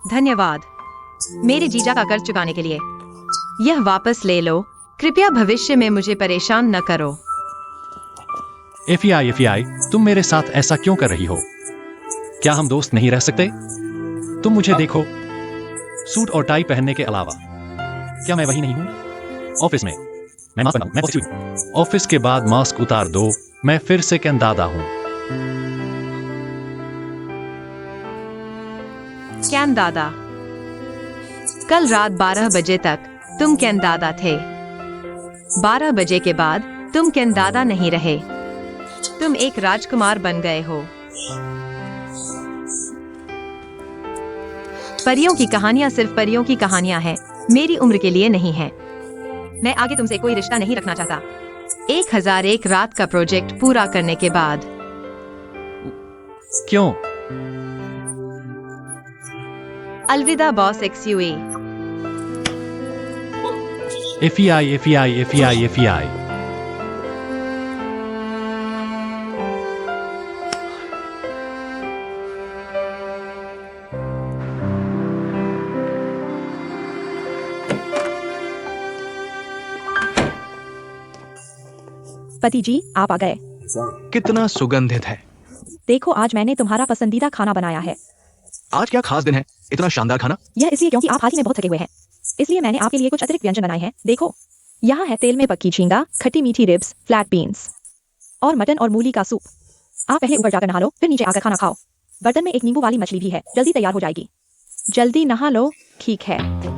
धन्यवाद मेरे जीजा का कर्ज चुकाने के लिए। यह वापस ले लो। कृपया भविष्य में मुझे परेशान न करो। एफआई, तुम मेरे साथ ऐसा क्यों कर रही हो? क्या हम दोस्त नहीं रह सकते? तुम मुझे देखो, सूट और टाई पहनने के अलावा क्या मैं वही नहीं हूं? ऑफिस में मैं मास्क पहना हूं, मैं पॉजिटिव हूं। ऑफिस के बाद मास्क उतार दो, मैं फिर से कैन दादा हूं। कैन दादा, कल रात 12 बजे तक तुम कैन दादा थे। 12 बजे के बाद तुम कैन दादा नहीं रहे। तुम एक राजकुमार बन गए हो। परियों की कहानियां सिर्फ परियों की कहानियां हैं, मेरी उम्र के लिए नहीं है। मैं आगे तुमसे कोई रिश्ता नहीं रखना चाहता। 1001 रात का प्रोजेक्ट पूरा करने के बाद। क्यों? अलविदा बॉस XUE। एफआई। पति जी, आप आ गए। कितना सुगंधित है। देखो, आज मैंने तुम्हारा पसंदीदा खाना बनाया है। आज क्या खास दिन है? इतना शानदार खाना? यह इसलिए क्योंकि आप हाल ही में बहुत थके हुए हैं, इसलिए मैंने आपके लिए कुछ अतिरिक्त व्यंजन बनाए हैं। देखो, यहाँ है तेल में पक्की झींगा, खट्टी मीठी रिब्स, फ्लैट बीन्स और मटन और मूली का सूप। आप पहले ऊपर जाकर नहा लो, फिर नीचे आकर खाना खाओ। बर्तन में एक नींबू वाली मछली भी है, जल्दी तैयार हो जाएगी। जल्दी नहा लो। ठीक है।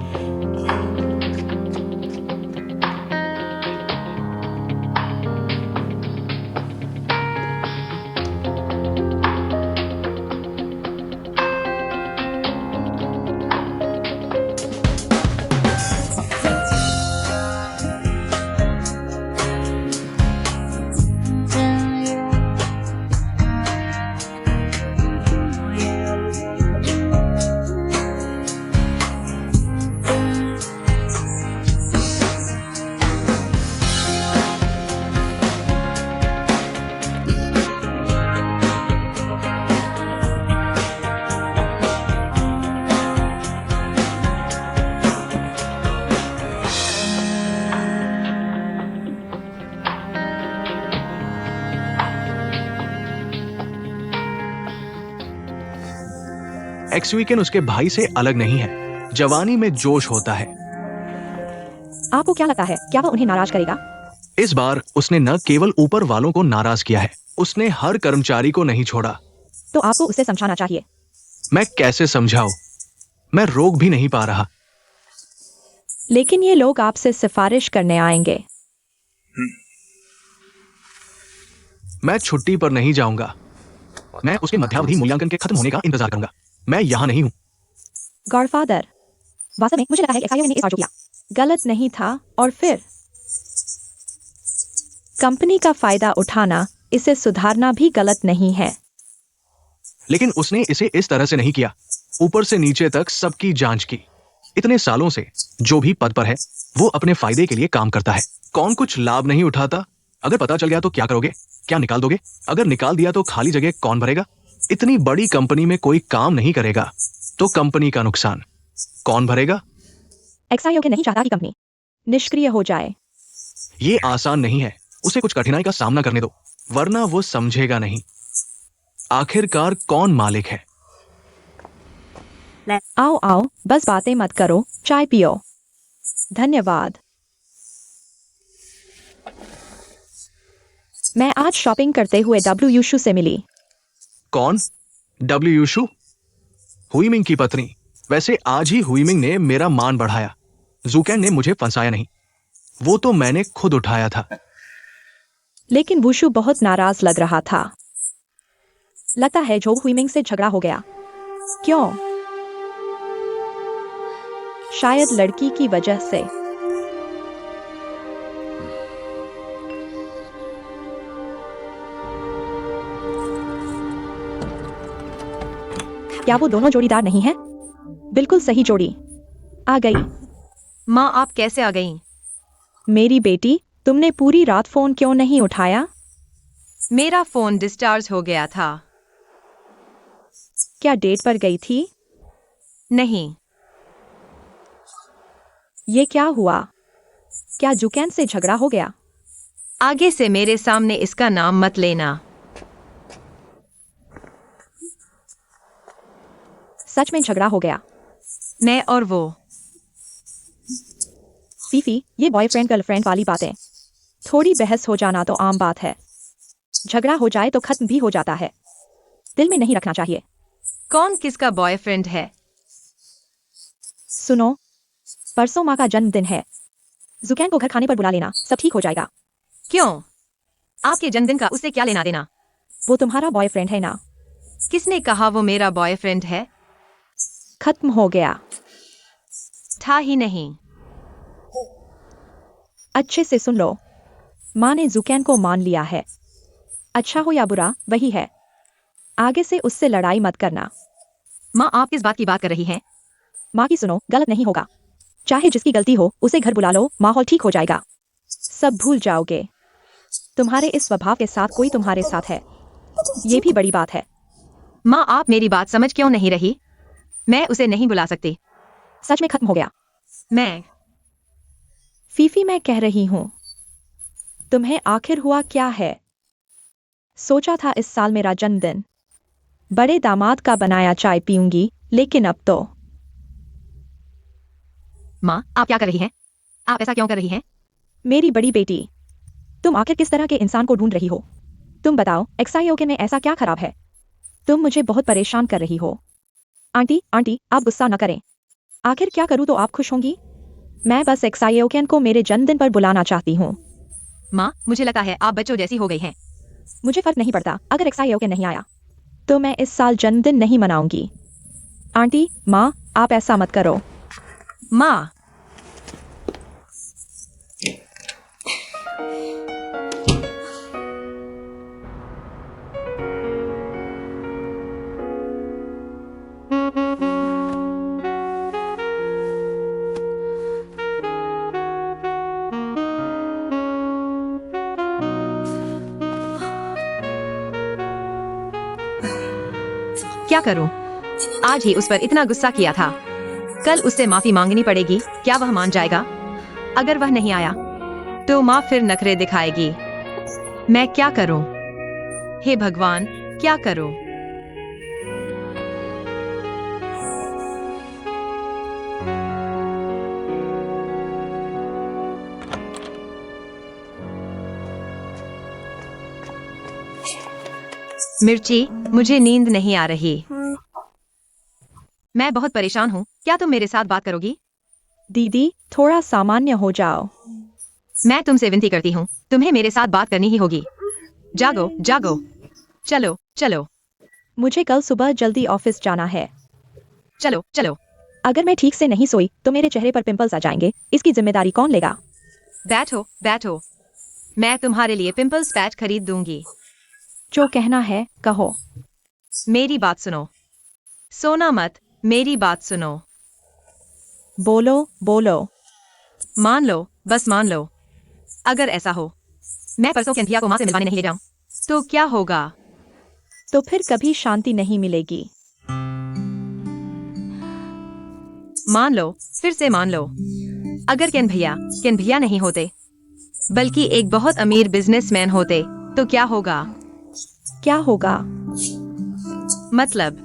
एक्स वीकेंड उसके भाई से अलग नहीं है। जवानी में जोश होता है। आपको क्या लगता है, क्या वो उन्हें नाराज करेगा? इस बार उसने न केवल ऊपर वालों को नाराज किया है, उसने हर कर्मचारी को नहीं छोड़ा। तो आपको उसे समझाना चाहिए। मैं कैसे समझाऊं? मैं रोक भी नहीं पा रहा। लेकिन ये लोग आपसे सिफारिश करने आएंगे। मैं छुट्टी पर नहीं जाऊंगा। मैं उसके मध्यावधि मूल्यांकन के खत्म होने का इंतजार करूंगा। मैं यहां नहीं हूं। गॉडफादर, वास्तव में मुझे लगा है कि XIO ने इस बार जो किया गलत नहीं था, और फिर कंपनी का फायदा उठाना, इसे सुधारना भी गलत नहीं है। लेकिन उसने इसे इस तरह से नहीं किया। ऊपर से नीचे तक सबकी जांच की। इतने सालों से जो भी पद पर है वो अपने फायदे के लिए काम करता है। कौन कुछ लाभ नहीं उठाता? अगर पता चल गया तो क्या करोगे? क्या निकाल दोगे? अगर निकाल दिया तो खाली जगह कौन भरेगा? इतनी बड़ी कंपनी में कोई काम नहीं करेगा तो कंपनी का नुकसान कौन भरेगा? XIO के नहीं चाहता कि कंपनी निष्क्रिय हो जाए। ये आसान नहीं है। उसे कुछ कठिनाई का सामना करने दो, वरना वो समझेगा नहीं। आखिरकार कौन मालिक है? आओ आओ, बस बातें मत करो, चाय पियो। धन्यवाद। मैं आज शॉपिंग करते हुए WU से मिली। कौन? WU? हुईमिंग की पत्नी। वैसे आज ही हुईमिंग ने मेरा मान बढ़ाया। जुकैन ने मुझे फंसाया नहीं, वो तो मैंने खुद उठाया था। लेकिन वुशु बहुत नाराज लग रहा था। लगता है जो हुईमिंग से झगड़ा हो गया। क्यों? शायद लड़की की वजह से। क्या वो दोनों जोड़ीदार नहीं है? बिल्कुल सही जोड़ी। आ गई। माँ, आप कैसे आ गईं? मेरी बेटी, तुमने पूरी रात फोन क्यों नहीं उठाया? मेरा फोन डिस्चार्ज हो गया था। क्या डेट पर गई थी? नहीं। ये क्या हुआ? क्या जुकैन से झगड़ा हो गया? आगे से मेरे सामने इसका नाम मत लेना। सच में झगड़ा हो गया? मैं और वो। फीफी, ये बॉयफ्रेंड गर्लफ्रेंड वाली बातें, थोड़ी बहस हो जाना तो आम बात है। झगड़ा हो जाए तो खत्म भी हो जाता है। दिल में नहीं रखना चाहिए। कौन किसका बॉयफ्रेंड है? सुनो, परसों माँ का जन्मदिन है। जुकैन को घर खाने पर बुला लेना, सब ठीक हो जाएगा। क्यों? आपके जन्मदिन का उससे क्या लेना देना? वो तुम्हारा बॉयफ्रेंड है ना? किसने कहा वो मेरा बॉयफ्रेंड है? खत्म हो गया। था ही नहीं। अच्छे से सुन लो, माँ ने जुकैन को मान लिया है। अच्छा हो या बुरा, वही है। आगे से उससे लड़ाई मत करना। माँ, आप किस बात की बात कर रही हैं? माँ की सुनो, गलत नहीं होगा। चाहे जिसकी गलती हो उसे घर बुला लो, माहौल ठीक हो जाएगा। सब भूल जाओगे। तुम्हारे इस स्वभाव के साथ कोई तुम्हारे साथ है, ये भी बड़ी बात है। माँ, आप मेरी बात समझ क्यों नहीं रही? मैं उसे नहीं बुला सकती। सच में खत्म हो गया। मैं फीफी, मैं कह रही हूं, तुम्हें आखिर हुआ क्या है? सोचा था इस साल मेरा जन्मदिन, बड़े दामाद का बनाया चाय पीऊंगी, लेकिन अब तो। माँ, आप क्या कर रही हैं? आप ऐसा क्यों कर रही हैं? मेरी बड़ी बेटी, तुम आखिर किस तरह के इंसान को ढूंढ रही हो? तुम बताओ, XIO में ऐसा क्या खराब है? तुम मुझे बहुत परेशान कर रही हो। आंटी आंटी, आप गुस्सा न करें। आखिर क्या करूं तो आप खुश होंगी? मैं बस XIO को मेरे जन्मदिन पर बुलाना चाहती हूँ। माँ, मुझे लगता है आप बच्चों जैसी हो गई हैं। मुझे फर्क नहीं पड़ता, अगर XIO नहीं आया तो मैं इस साल जन्मदिन नहीं मनाऊंगी। आंटी, माँ, आप ऐसा मत करो। माँ, क्या करूं? आज ही उस पर इतना गुस्सा किया था। कल उससे माफी मांगनी पड़ेगी। क्या वह मान जाएगा? अगर वह नहीं आया तो माँ फिर नखरे दिखाएगी। मैं क्या करूं? हे भगवान, क्या करूं? मिर्ची, मुझे नींद नहीं आ रही। मैं बहुत परेशान हूँ, क्या तुम मेरे साथ बात करोगी? दीदी थोड़ा सामान्य हो जाओ। मैं तुमसे विनती करती हूँ, तुम्हें मेरे साथ बात करनी ही होगी। जागो, जागो। चलो, चलो, मुझे कल सुबह जल्दी ऑफिस जाना है। चलो, चलो। अगर मैं ठीक से नहीं सोई तो मेरे चेहरे पर पिंपल्स आ जाएंगे। इसकी जिम्मेदारी कौन लेगा? बैठो, बैठो। मैं तुम्हारे लिए पिंपल्स पैच खरीद दूंगी। जो कहना है कहो। मेरी बात सुनो। सोना मत, मेरी बात सुनो। बोलो बोलो। मान लो, बस मान लो। अगर ऐसा हो, मैं परसों केंथिया को माँ से मिलवाने नहीं ले जाऊं, तो क्या होगा? तो फिर कभी शांति नहीं मिलेगी। मान लो, फिर से मान लो। अगर केन भैया नहीं होते, बल्कि एक बहुत अमीर बिजनेसमैन होते, तो क्या होगा? क्या होगा? मतलब,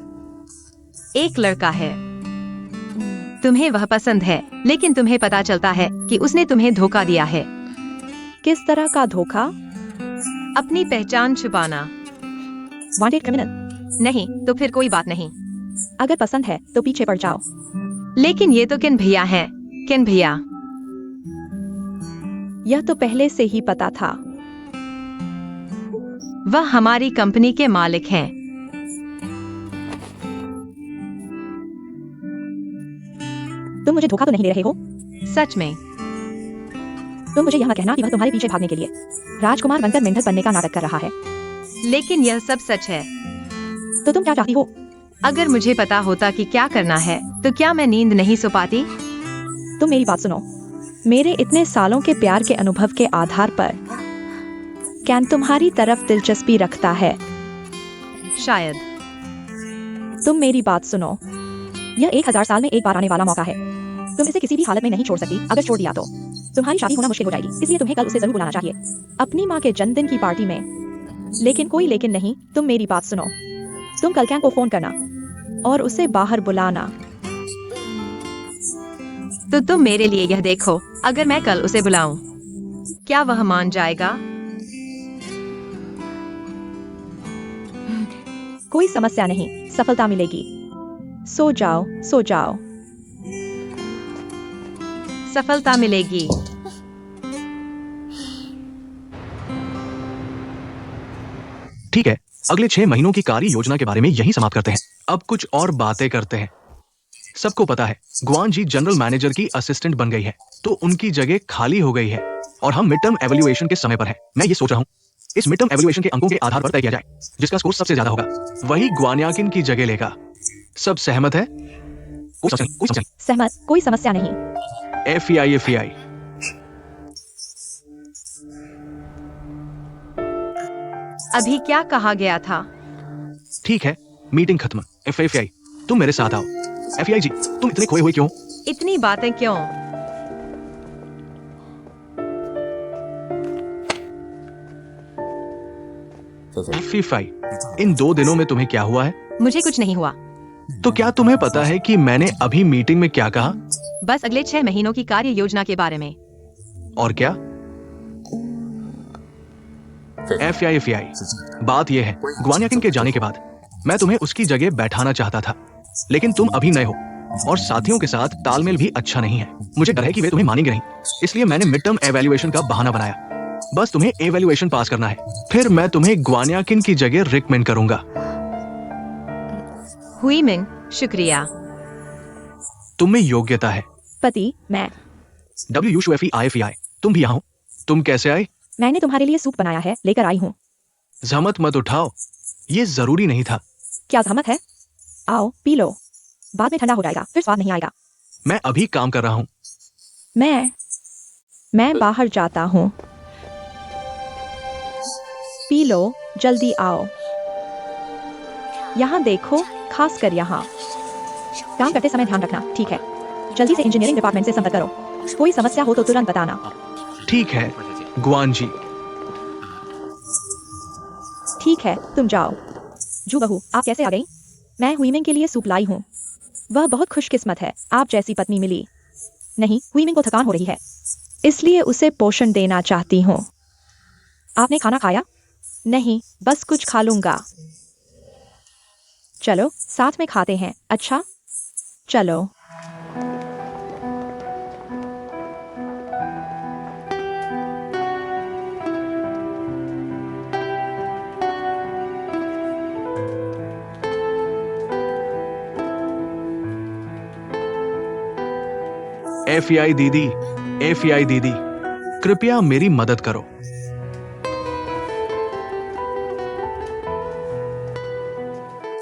एक लड़का है, तुम्हें वह पसंद है, लेकिन तुम्हें पता चलता है कि उसने तुम्हें धोखा दिया है। किस तरह का धोखा? अपनी पहचान छुपाना। Wanted criminal? नहीं, तो फिर कोई बात नहीं। अगर पसंद है तो पीछे पड़ जाओ। लेकिन ये तो किन भैया है। किन भैया? यह तो पहले से ही पता था। वह हमारी कंपनी के मालिक हैं। तुम मुझे धोखा तो नहीं दे रहे हो? सच में। तुम मुझे यहाँ कहना कि वह तुम्हारे पीछे भागने के लिए राजकुमार बनकर मेंढक बनने का नाटक कर रहा है। लेकिन यह सब सच है। तो तुम क्या चाहती हो? अगर मुझे पता होता कि क्या करना है, तो क्या मैं नींद नहीं सो पाती? तुम मेरी बात सुनो। मेरे इतने सालों के प्यार के अनुभव के आधार पर कैन तुम्हारी तरफ दिलचस्पी रखता है। शायद। तुम मेरी बात सुनो। यह 1000 साल में एक बार आने वाला मौका है। तुम इसे किसी भी हालत में नहीं छोड़ सकती। अगर छोड़ दिया तो तुम्हारी शादी होना मुश्किल हो जाएगी। इसलिए तुम्हें कल उसे जरूर बुलाना चाहिए, अपनी माँ के जन्मदिन की पार्टी में। लेकिन कोई लेकिन नहीं, तुम मेरी बात सुनो। तुम कल कैन को फोन करना और उसे बाहर बुलाना। तो तुम मेरे लिए यह देखो, अगर मैं कल उसे बुलाऊं, क्या वह मान जाएगा? कोई समस्या नहीं, सफलता मिलेगी। सो जाओ, सो जाओ। सफलता मिलेगी। ठीक है, अगले 6 महीनों की कार्य योजना के बारे में यही समाप्त करते हैं। अब कुछ और बातें करते हैं। सबको पता है गुआन जी जनरल मैनेजर की असिस्टेंट बन गई है, तो उनकी जगह खाली हो गई है और हम मिड टर्म एवेल्युएशन के समय पर है। मैं ये सोच रहा हूँ इस मिड टर्म एवेल्युएशन के अंकों के आधार पर तय किया जाए, जिसका स्कोर सबसे ज्यादा होगा वही ग्वान्याकिन की जगह लेगा। सब सहमत है? कोई समस्या नहीं, कोई समस्या नहीं। सहमत, कोई समस्या नहीं। FEI। अभी क्या कहा गया था? ठीक है, मीटिंग खत्म। FEI, तुम मेरे साथ आओ। FEI जी, तुम इतने खोए हुए क्यों? इतनी बातें क्यों? FEI, इन 2 दिनों में तुम्हें क्या हुआ है? मुझे कुछ नहीं हुआ। तो क्या तुम्हें पता है कि मैंने अभी मीटिंग में क्या कहा? बस अगले 6 महीनों की कार्य योजना के बारे में। और क्या? FEI, बात यह है ग्वान्याकिन के जाने के बाद मैं तुम्हें उसकी जगह बैठाना चाहता था, लेकिन तुम अभी नए हो और साथियों के साथ तालमेल भी अच्छा नहीं है। मुझे डर है कि वे तुम्हें मानेंगे नहीं, इसलिए मैंने मिड टर्म एवेल्युएशन का बहाना बनाया। बस तुम्हें एवेल्युएशन पास करना है, फिर मैं तुम्हें ग्वान्याकिन की जगह रिकमेंड करूंगा। हुई मिंग, शुक्रिया। तुम में योग्यता है। पति, मैं। WUFEI, तुम भी यहाँ हो। तुम कैसे आए? मैंने तुम्हारे लिए सूप बनाया है, लेकर आई हूँ। जहमत मत उठाओ, ये जरूरी नहीं था। क्या जहमत है? आओ पी लो, बाद में ठंडा हो जाएगा, फिर स्वाद नहीं आएगा। मैं अभी काम कर रहा हूँ। मैं बाहर जाता हूँ। पी लो, जल्दी आओ। यहाँ देखो, खास कर यहाँ। काम करते समय ध्यान रखना, ठीक है? जल्दी से इंजीनियरिंग डिपार्टमेंट से संपर्क करो। कोई समस्या हो तो तुरंत बताना। ठीक है गुआन जी। ठीक है, तुम जाओ। जू बहू, आप कैसे आ गई? मैं हुईमिंग के लिए सूप लाई हूँ। वह बहुत खुशकिस्मत है, आप जैसी पत्नी मिली। नहीं, हुईमिंग को थकान हो रही है, इसलिए उसे पोषण देना चाहती हूँ। आपने खाना खाया? नहीं, बस कुछ खा लूंगा। चलो साथ में खाते हैं। अच्छा चलो। एफआई दीदी, एफआई दीदी, कृपया मेरी मदद करो।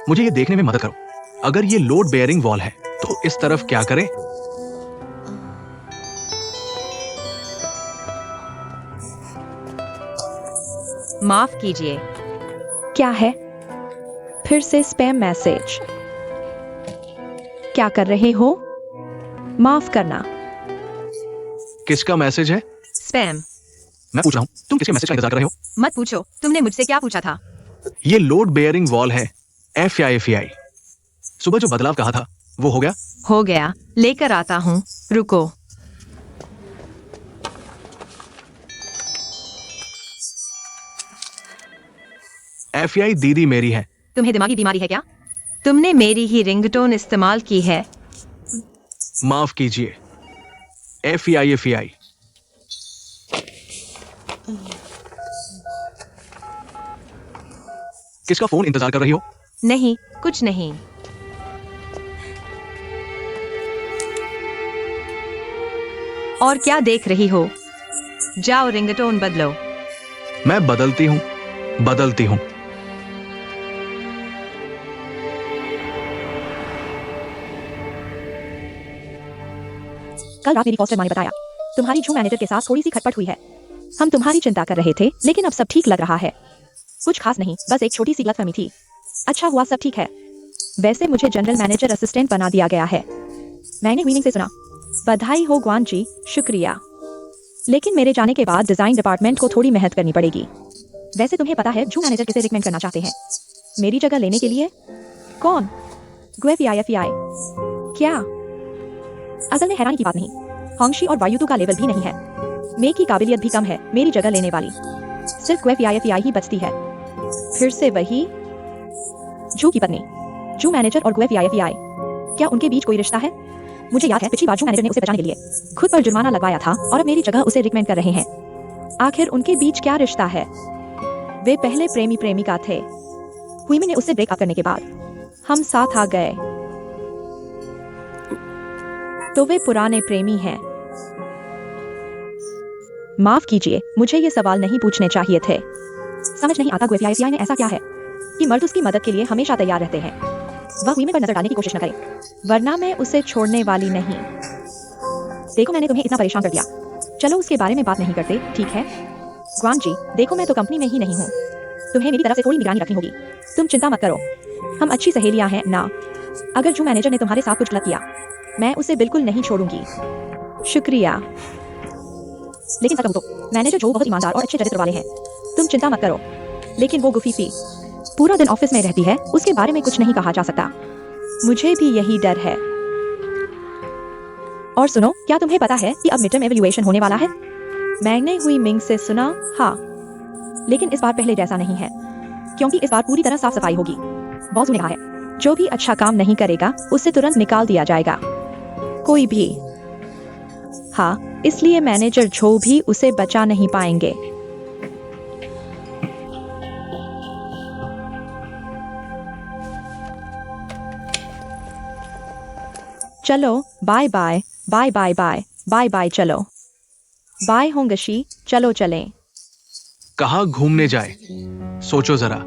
मुझे ये देखने में मदद करो, अगर ये लोड बेयरिंग वॉल है तो इस तरफ क्या करें? माफ कीजिए। क्या है? फिर से स्पैम मैसेज। क्या कर रहे हो? माफ करना। किसका मैसेज है? स्पैम। मैं पूछ रहा हूं, तुम किसके मैसेज का इंतजार कर रहे हो? मत पूछो, तुमने मुझसे क्या पूछा था? ये लोड बेयरिंग वॉल है। एफआई। सुबह जो बदलाव कहा था वो हो गया? हो गया, लेकर आता हूँ, रुको। एफआई दीदी मेरी है। तुम्हें दिमागी बीमारी है क्या? तुमने मेरी ही रिंगटोन इस्तेमाल की है। माफ कीजिए। एफआई। किसका फोन इंतजार कर रही हो? नहीं, कुछ नहीं। और क्या देख रही हो? जाओ रिंगटोन बदलो। मैं बदलती हूँ। कल रात मेरी फॉस्टर माँ ने बताया तुम्हारी जू मैनेजर के साथ थोड़ी सी खटपट हुई है। हम तुम्हारी चिंता कर रहे थे, लेकिन अब सब ठीक लग रहा है। कुछ खास नहीं, बस एक छोटी सी गलतफहमी थी। अच्छा हुआ सब ठीक है। वैसे मुझे जनरल मैनेजर असिस्टेंट बना दिया गया है। मैंने मीनिंग से सुना। बधाई हो ग्वान जी, शुक्रिया। लेकिन मेरे जाने के बाद डिजाइन डिपार्टमेंट को थोड़ी मेहनत करनी पड़ेगी। वैसे तुम्हें पता है जू मैनेजर किसे रिकमेंड करना चाहते हैं मेरी जगह लेने के लिए? कौन? एफआई। क्या? असल में हैरानी की बात नहीं, होंगशी और वायुतु का लेवल भी नहीं है। मे की काबिलियत भी कम है मेरी जगह लेने वाली। सिर्फ एफआई ही बचती है। फिर से वही जू की पत्नी। जू मैनेजर और एफआई, क्या उनके बीच कोई रिश्ता है? मुझे याद है पिछली बार जू मैनेजर ने उसे बचाने के लिए खुद पर जुर्माना लगवाया था और अब मेरी जगह उसे रिकमेंड कर रहे हैं। आखिर उनके बीच क्या रिश्ता है? वे पहले प्रेमी प्रेमिका थे। हुईमी ने उससे ब्रेकअप करने के बाद हम साथ आ गए, तो वे पुराने प्रेमी हैं। माफ कीजिए, मुझे ये सवाल नहीं पूछने चाहिए थे। समझ नहीं आता एफआई ने ऐसा क्या है कि मर्द उसकी मदद के लिए हमेशा तैयार रहते हैं। वह हुईमी पर नजर डालने की कोशिश न करे, वरना मैं उसे छोड़ने वाली नहीं। देखो मैंने तुम्हें इतना परेशान कर दिया, चलो उसके बारे में बात नहीं करते, ठीक है? ग्वान जी, देखो मैं तो कंपनी में ही नहीं हूँ, तुम्हें मेरी तरफ से थोड़ी निगरानी रखनी होगी। तुम चिंता मत करो, हम अच्छी सहेलियां हैं ना। अगर जू मैनेजर ने तुम्हारे साथ कुछ गलत किया, मैं उसे बिल्कुल नहीं छोड़ूंगी। शुक्रिया। लेकिन सच कहूं तो मैनेजर जो बहुत ईमानदार और अच्छे चरित्र वाले हैं। तुम चिंता मत करो। लेकिन वो गुफी सी पूरा दिन ऑफिस में रहती है, उसके बारे में कुछ नहीं कहा जा सकता। मुझे भी यही डर है। और सुनो, क्या तुम्हें पता है कि अब मिडटर्म एवल्यूएशन होने वाला है? मैंने हुई मिंग से सुना, हाँ। लेकिन इस बार पहले जैसा नहीं है, क्योंकि इस बार पूरी तरह साफ सफाई होगी। बॉस ने कहा है जो भी अच्छा काम नहीं करेगा उसे तुरंत निकाल दिया जाएगा, कोई भी। हाँ, इसलिए मैनेजर झो भी उसे बचा नहीं पाएंगे। चलो bye bye bye bye bye bye bye. चलो बाय होंगशी, चलो चलें। कहाँ घूमने जाए, सोचो जरा।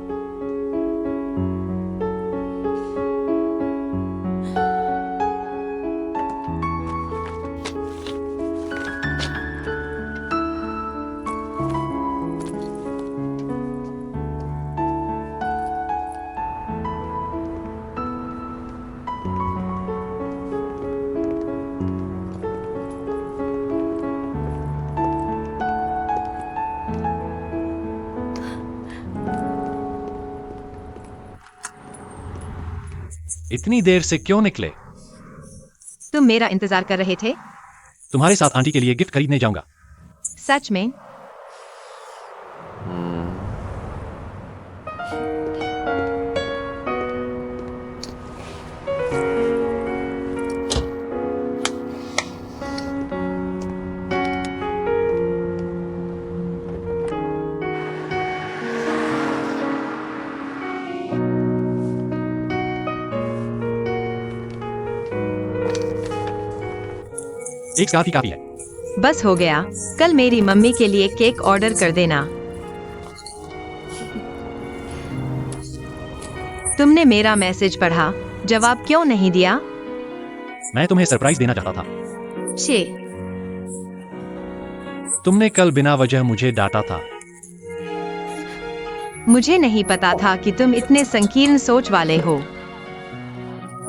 इतनी देर से क्यों निकले? तुम मेरा इंतजार कर रहे थे? तुम्हारे साथ आंटी के लिए गिफ्ट खरीदने जाऊंगा। सच में? एक स्कार्फ ही काफी है। बस हो गया। कल मेरी मम्मी के लिए केक ऑर्डर कर देना। तुमने मेरा मैसेज पढ़ा, जवाब क्यों नहीं दिया? मैं तुम्हें सरप्राइज देना चाहता था। शे, तुमने कल बिना वजह मुझे डांटा था। मुझे नहीं पता था कि तुम इतने संकीर्ण सोच वाले हो।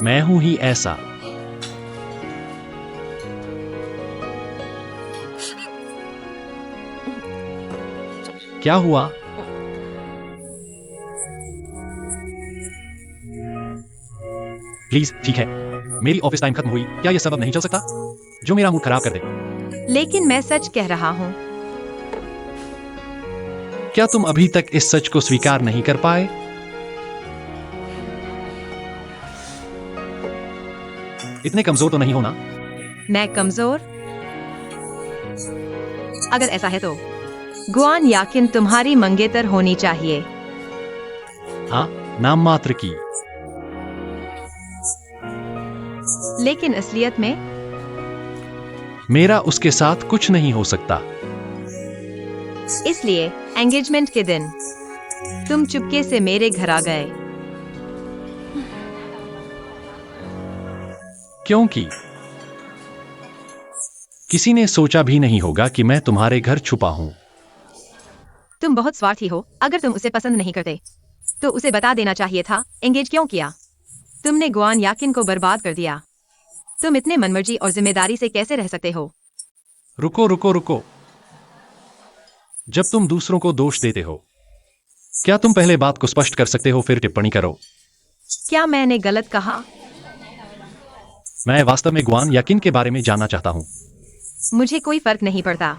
मैं हूं ही ऐसा। क्या हुआ? प्लीज, ठीक है, मेरी ऑफिस टाइम खत्म हुई। क्या यह सबब नहीं चल सकता जो मेरा मूड खराब कर दे? लेकिन मैं सच कह रहा हूँ। क्या तुम अभी तक इस सच को स्वीकार नहीं कर पाए? इतने कमजोर तो नहीं हो ना? मैं कमजोर? अगर ऐसा है तो गुआन याकिन तुम्हारी मंगेतर होनी चाहिए। हाँ, नाम मात्र की। लेकिन असलियत में मेरा उसके साथ कुछ नहीं हो सकता। इसलिए एंगेजमेंट के दिन तुम चुपके से मेरे घर आ गए। क्योंकि किसी ने सोचा भी नहीं होगा कि मैं तुम्हारे घर छुपा हूं। तुम बहुत स्वार्थी हो। अगर तुम उसे पसंद नहीं करते तो उसे बता देना चाहिए था। एंगेज क्यों किया? तुमने गुआन याकिन को बर्बाद कर दिया। तुम इतने मनमर्जी और जिम्मेदारी से कैसे रह सकते हो? रुको रुको रुको। जब तुम दूसरों को दोष देते हो, क्या तुम पहले बात को स्पष्ट कर सकते हो फिर टिप्पणी करो? क्या मैंने गलत कहा? मैं वास्तव में गुआन याकिन के बारे में जानना चाहता हूं। मुझे कोई फर्क नहीं पड़ता।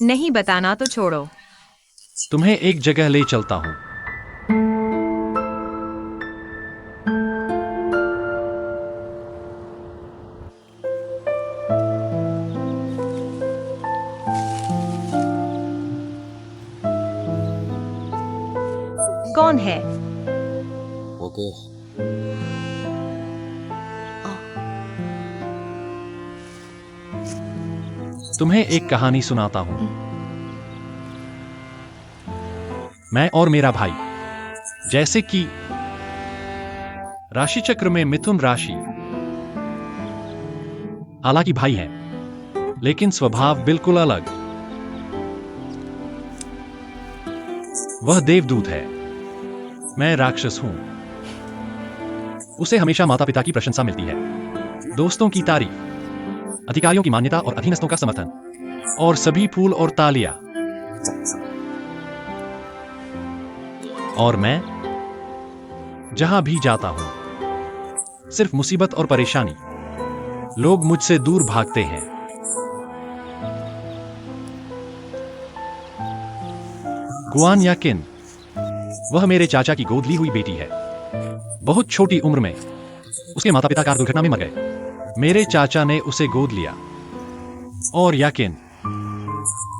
नहीं बताना तो छोड़ो। तुम्हें एक जगह ले चलता हूं। कौन है? ओके। तुम्हें एक कहानी सुनाता हूं। मैं और मेरा भाई, जैसे कि राशि चक्र में मिथुन राशि, हालांकि भाई हैं, लेकिन स्वभाव बिल्कुल अलग। वह देवदूत है, मैं राक्षस हूं। उसे हमेशा माता पिता की प्रशंसा मिलती है, दोस्तों की तारीफ, अधिकारियों की मान्यता और अधीनस्थों का समर्थन, और सभी फूल और तालियां। और मैं जहां भी जाता हूं, सिर्फ मुसीबत और परेशानी। लोग मुझसे दूर भागते हैं। गुआन याकिन, वह मेरे चाचा की गोद ली हुई बेटी है। बहुत छोटी उम्र में उसके माता पिता कार दुर्घटना में मर गए। मेरे चाचा ने उसे गोद लिया और याकिन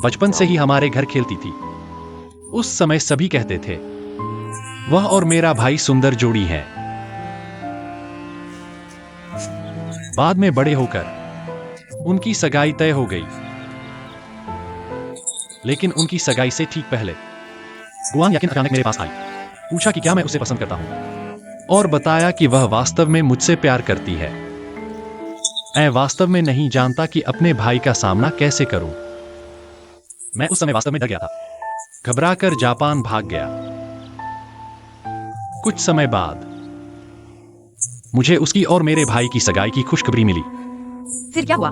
बचपन से ही हमारे घर खेलती थी। उस समय सभी कहते थे वह और मेरा भाई सुंदर जोड़ी है। बाद में बड़े होकर उनकी सगाई तय हो गई, लेकिन उनकी सगाई से ठीक पहले गुआन याकिन अचानक मेरे पास आई, पूछा कि क्या मैं उसे पसंद करता हूं और बताया कि वह वास्तव में मुझसे प्यार करती है। मैं वास्तव में नहीं जानता कि अपने भाई का सामना कैसे करूं। मैं उस समय वास्तव में डर गया था, घबराकर जापान भाग गया। कुछ समय बाद मुझे उसकी और मेरे भाई की सगाई की खुशखबरी मिली। फिर क्या हुआ?